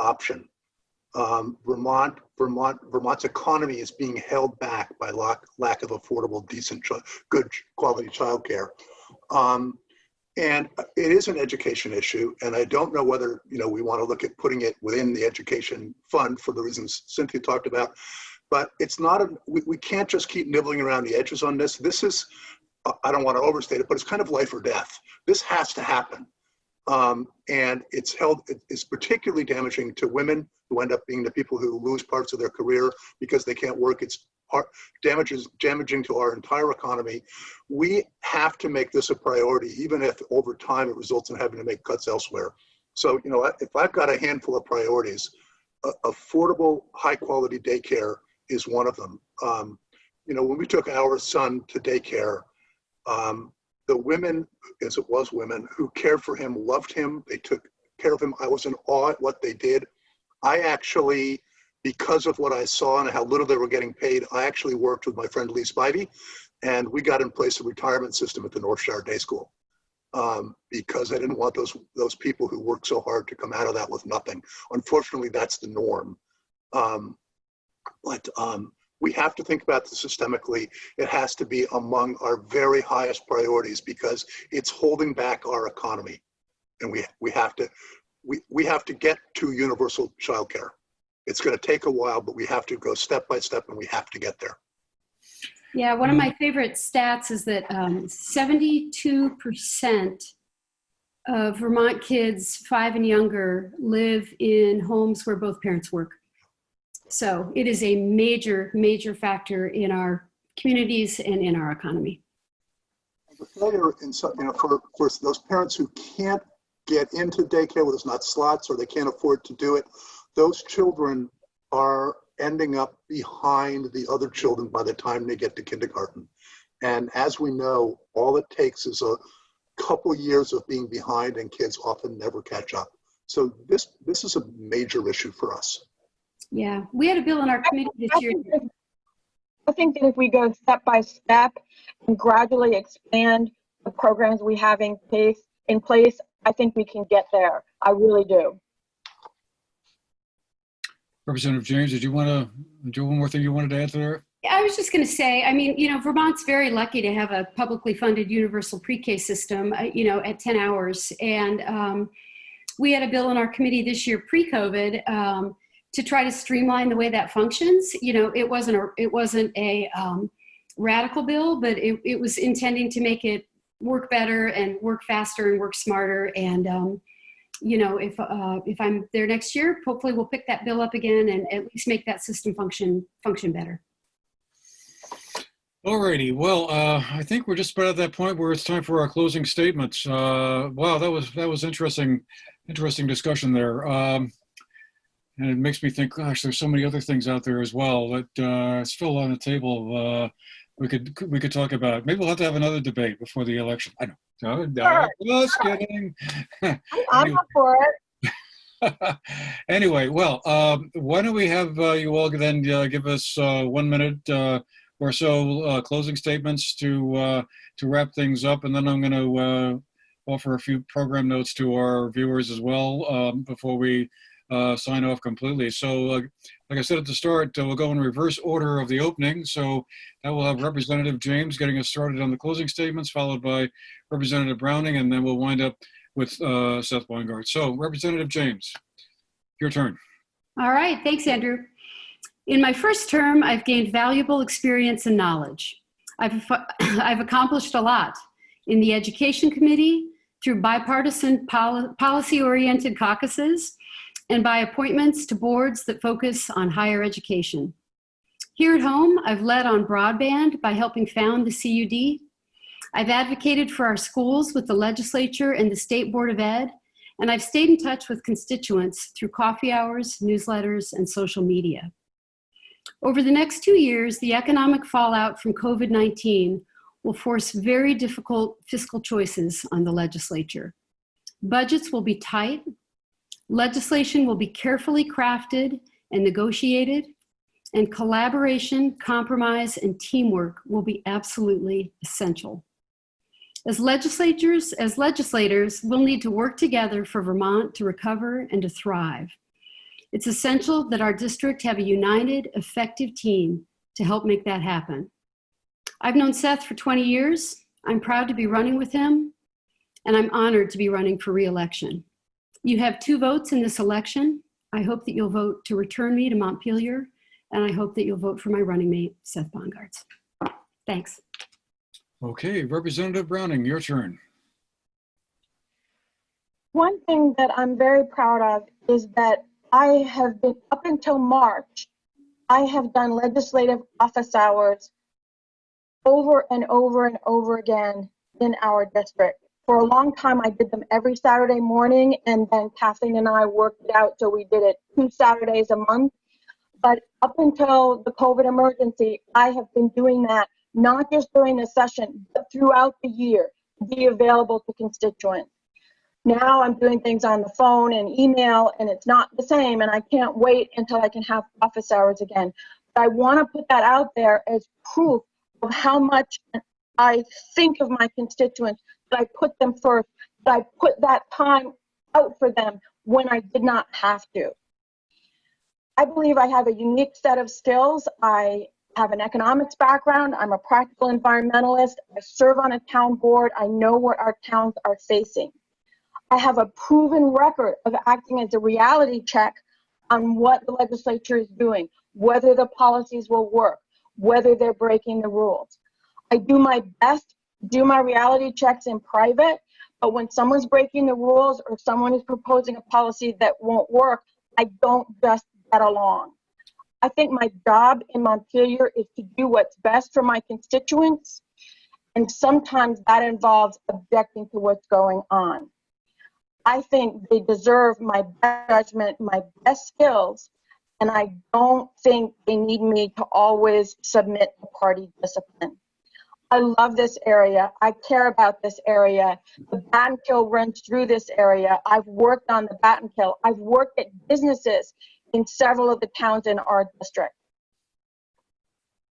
option. Vermont's economy is being held back by lack of affordable, decent, good quality childcare. And it is an education issue, and I don't know whether we want to look at putting it within the education fund for the reasons Cynthia talked about. But it's not we can't just keep nibbling around the edges on this. This is, I don't want to overstate it, but it's kind of life or death. This has to happen, and it's particularly damaging to women who end up being the people who lose parts of their career because they can't work. It's damaging to our entire economy. We have to make this a priority, even if over time it results in having to make cuts elsewhere. So, if I've got a handful of priorities, affordable, high quality daycare is one of them. When we took our son to daycare, the women, as it was women, who cared for him, loved him, they took care of him. I was in awe at what they did. I actually, because of what I saw and how little they were getting paid, I actually worked with my friend Lee Spivey, and we got in place a retirement system at the North Shore Day School because I didn't want those people who worked so hard to come out of that with nothing. Unfortunately, that's the norm. But we have to think about this systemically. It has to be among our very highest priorities because it's holding back our economy, and we have to get to universal childcare. It's going to take a while, but we have to go step by step, and we have to get there. Yeah, one of my favorite stats is that 72% of Vermont kids 5 and younger live in homes where both parents work. So it is a major, major factor in our communities and in our economy. The failure for those parents who can't get into daycare, where there's not slots or they can't afford to do it, those children are ending up behind the other children by the time they get to kindergarten. And as we know, all it takes is a couple years of being behind, and kids often never catch up. So this is a major issue for us. Yeah, we had a bill in our committee this year. I think that if we go step by step and gradually expand the programs we have in place, I think we can get there. I really do. Representative James, did you want to do one more thing you wanted to add to there? I was just going to say, I mean, Vermont's very lucky to have a publicly funded universal pre-K system, at 10 hours. And we had a bill in our committee this year pre-COVID to try to streamline the way that functions. It wasn't a radical bill, but it was intending to make it work better and work faster and work smarter. And if I'm there next year, hopefully we'll pick that bill up again and at least make that system function better. All righty. Well, I think we're just about at that point where it's time for our closing statements. Wow, that was interesting discussion there. And it makes me think, gosh, there's so many other things out there as well that still on the table. We could talk about. Maybe we'll have to have another debate before the election. I know. Just kidding. I'm up for it. Anyway, well, why don't we have you all then give us 1 minute or so closing statements to wrap things up, and then I'm going to offer a few program notes to our viewers as well before we sign off completely. So like I said at the start, we'll go in reverse order of the opening. So that will have Representative James getting us started on the closing statements, followed by Representative Browning, and then we'll wind up with Seth Bongartz. So Representative James, your turn. All right, thanks, Andrew. In my first term, I've gained valuable experience and knowledge. I've accomplished a lot in the Education Committee, through bipartisan policy-oriented caucuses and by appointments to boards that focus on higher education. Here at home, I've led on broadband by helping found the CUD. I've advocated for our schools with the legislature and the State Board of Ed, and I've stayed in touch with constituents through coffee hours, newsletters, and social media. Over the next 2 years, the economic fallout from COVID-19 will force very difficult fiscal choices on the legislature. Budgets will be tight, legislation will be carefully crafted and negotiated, and collaboration, compromise, and teamwork will be absolutely essential. As legislators, we'll need to work together for Vermont to recover and to thrive. It's essential that our district have a united, effective team to help make that happen. I've known Seth for 20 years. I'm proud to be running with him, and I'm honored to be running for re-election. You have 2 votes in this election. I hope that you'll vote to return me to Montpelier, and I hope that you'll vote for my running mate, Seth Bongartz. Thanks. Okay, Representative Browning, your turn. One thing that I'm very proud of is that I have been, up until March, I have done legislative office hours over and over and over again in our district. For a long time, I did them every Saturday morning, and then Kathleen and I worked it out, so we did it 2 Saturdays a month. But up until the COVID emergency, I have been doing that, not just during the session, but throughout the year, to be available to constituents. Now I'm doing things on the phone and email, and it's not the same, and I can't wait until I can have office hours again. But I want to put that out there as proof of how much I think of my constituents, that I put them first, that I put that time out for them when I did not have to. I believe I have a unique set of skills. I have an economics background. I'm a practical environmentalist. I serve on a town board. I know what our towns are facing. I have a proven record of acting as a reality check on what the legislature is doing, whether the policies will work, whether they're breaking the rules. I do my best, do my reality checks in private, but when someone's breaking the rules or someone is proposing a policy that won't work, I don't just get along. I think my job in Montpelier is to do what's best for my constituents, and sometimes that involves objecting to what's going on. I think they deserve my best judgment, my best skills, and I don't think they need me to always submit to party discipline. I love this area. I care about this area. The Battenkill runs through this area. I've worked on the Battenkill. I've worked at businesses in several of the towns in our district.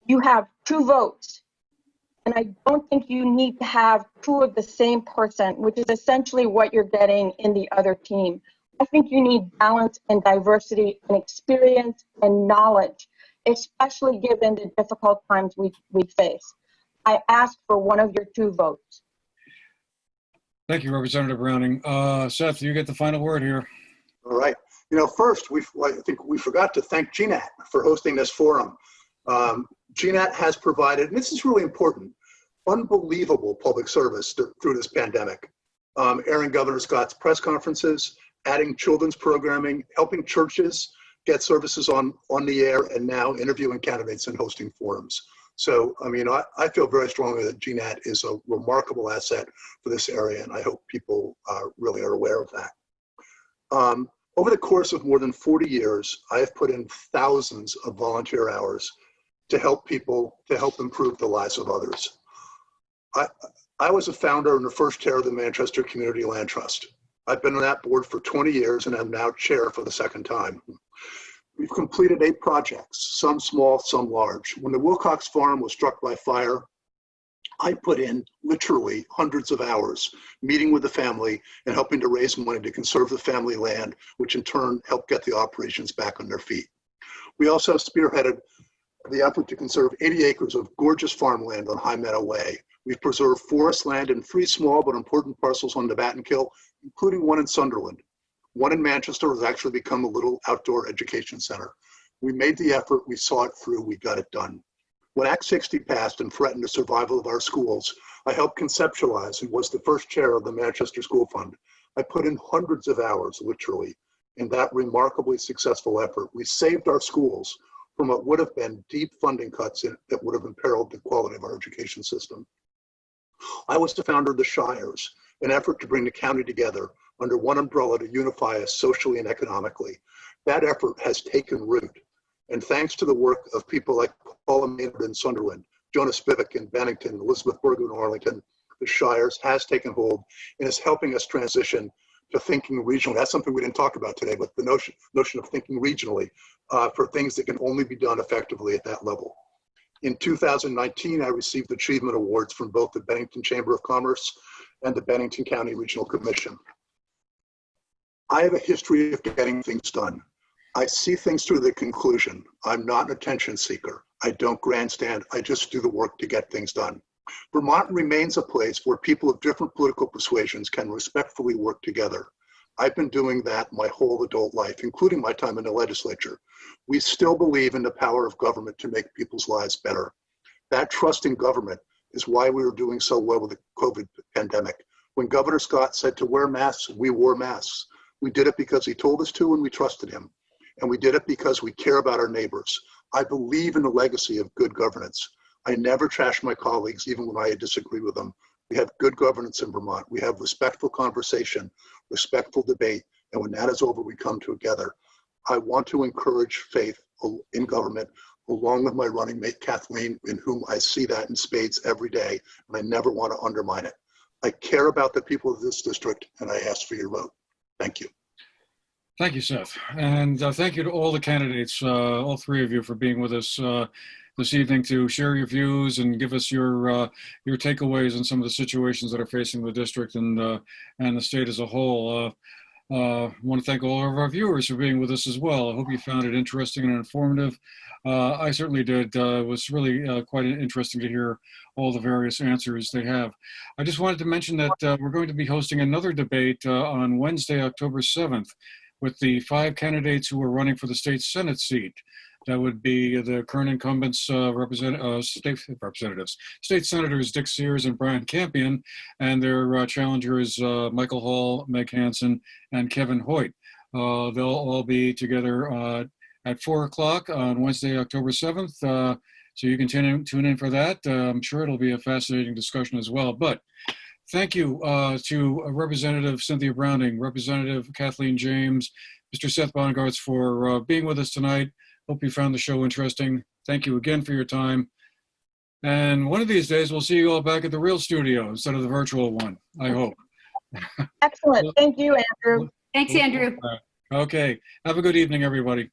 You have 2 votes, and I don't think you need to have 2 of the same person, which is essentially what you're getting in the other team. I think you need balance and diversity and experience and knowledge, especially given the difficult times we face. I ask for one of your 2 votes. Thank you, Representative Browning. Seth, you get the final word here. All right. You know, first, I think we forgot to thank GNAT for hosting this forum. GNAT has provided, and this is really important, unbelievable public service through this pandemic. Airing Governor Scott's press conferences, adding children's programming, helping churches get services on the air, and now interviewing candidates and hosting forums. So, I mean, I feel very strongly that GNAT is a remarkable asset for this area, and I hope people really are aware of that. Over the course of more than 40 years, I have put in thousands of volunteer hours to help people, to help improve the lives of others. I was a founder and the first chair of the Manchester Community Land Trust. I've been on that board for 20 years and I'm now chair for the 2nd time. We've completed 8 projects, some small, some large. When the Wilcox Farm was struck by fire, I put in literally hundreds of hours meeting with the family and helping to raise money to conserve the family land, which in turn helped get the operations back on their feet. We also spearheaded the effort to conserve 80 acres of gorgeous farmland on High Meadow Way. We've preserved forest land in 3 small but important parcels on the Battenkill, including one in Sunderland. One in Manchester has actually become a little outdoor education center. We made the effort, we saw it through, we got it done. When Act 60 passed and threatened the survival of our schools, I helped conceptualize and was the first chair of the Manchester School Fund. I put in hundreds of hours, literally, in that remarkably successful effort. We saved our schools from what would have been deep funding cuts that would have imperiled the quality of our education system. I was the founder of the Shires, an effort to bring the county together under one umbrella to unify us socially and economically. That effort has taken root. And thanks to the work of people like Paula Maynard in Sunderland, Jonas Spivak in Bennington, Elizabeth Berger in Arlington, the Shires has taken hold and is helping us transition to thinking regionally. That's something we didn't talk about today, but the notion of thinking regionally for things that can only be done effectively at that level. In 2019, I received achievement awards from both the Bennington Chamber of Commerce and the Bennington County Regional Commission. I have a history of getting things done. I see things through the conclusion. I'm not an attention seeker. I don't grandstand. I just do the work to get things done. Vermont remains a place where people of different political persuasions can respectfully work together. I've been doing that my whole adult life, including my time in the legislature. We still believe in the power of government to make people's lives better. That trust in government is why we were doing so well with the COVID pandemic. When Governor Scott said to wear masks, we wore masks. We did it because he told us to and we trusted him. And we did it because we care about our neighbors. I believe in the legacy of good governance. I never trash my colleagues, even when I disagree with them. We have good governance in Vermont. We have respectful conversation, respectful debate, and when that is over, we come together. I want to encourage faith in government, along with my running mate, Kathleen, in whom I see that in spades every day, and I never want to undermine it. I care about the people of this district, and I ask for your vote. Thank you. Thank you, Seth. And thank you to all the candidates, all three of you, for being with us this evening to share your views and give us your takeaways on some of the situations that are facing the district and the state as a whole. I want to thank all of our viewers for being with us as well. I hope you found it interesting and informative. I certainly did. It was really quite interesting to hear all the various answers they have. I just wanted to mention that we're going to be hosting another debate on Wednesday, October 7th, with the 5 candidates who are running for the state Senate seat. That would be the current incumbents, state representatives, state senators Dick Sears and Brian Campion, and their challengers Michael Hall, Meg Hansen, and Kevin Hoyt. They'll all be together at 4 o'clock on Wednesday, October 7th. So you can tune in for that. I'm sure it'll be a fascinating discussion as well. But thank you to Representative Cynthia Browning, Representative Kathleen James, Mr. Seth Bongartz for being with us tonight. Hope you found the show interesting. Thank you again for your time. And one of these days, we'll see you all back at the real studio instead of the virtual one, I hope. Excellent. Thank you, Andrew. Thanks, Andrew. Okay. Have a good evening, everybody.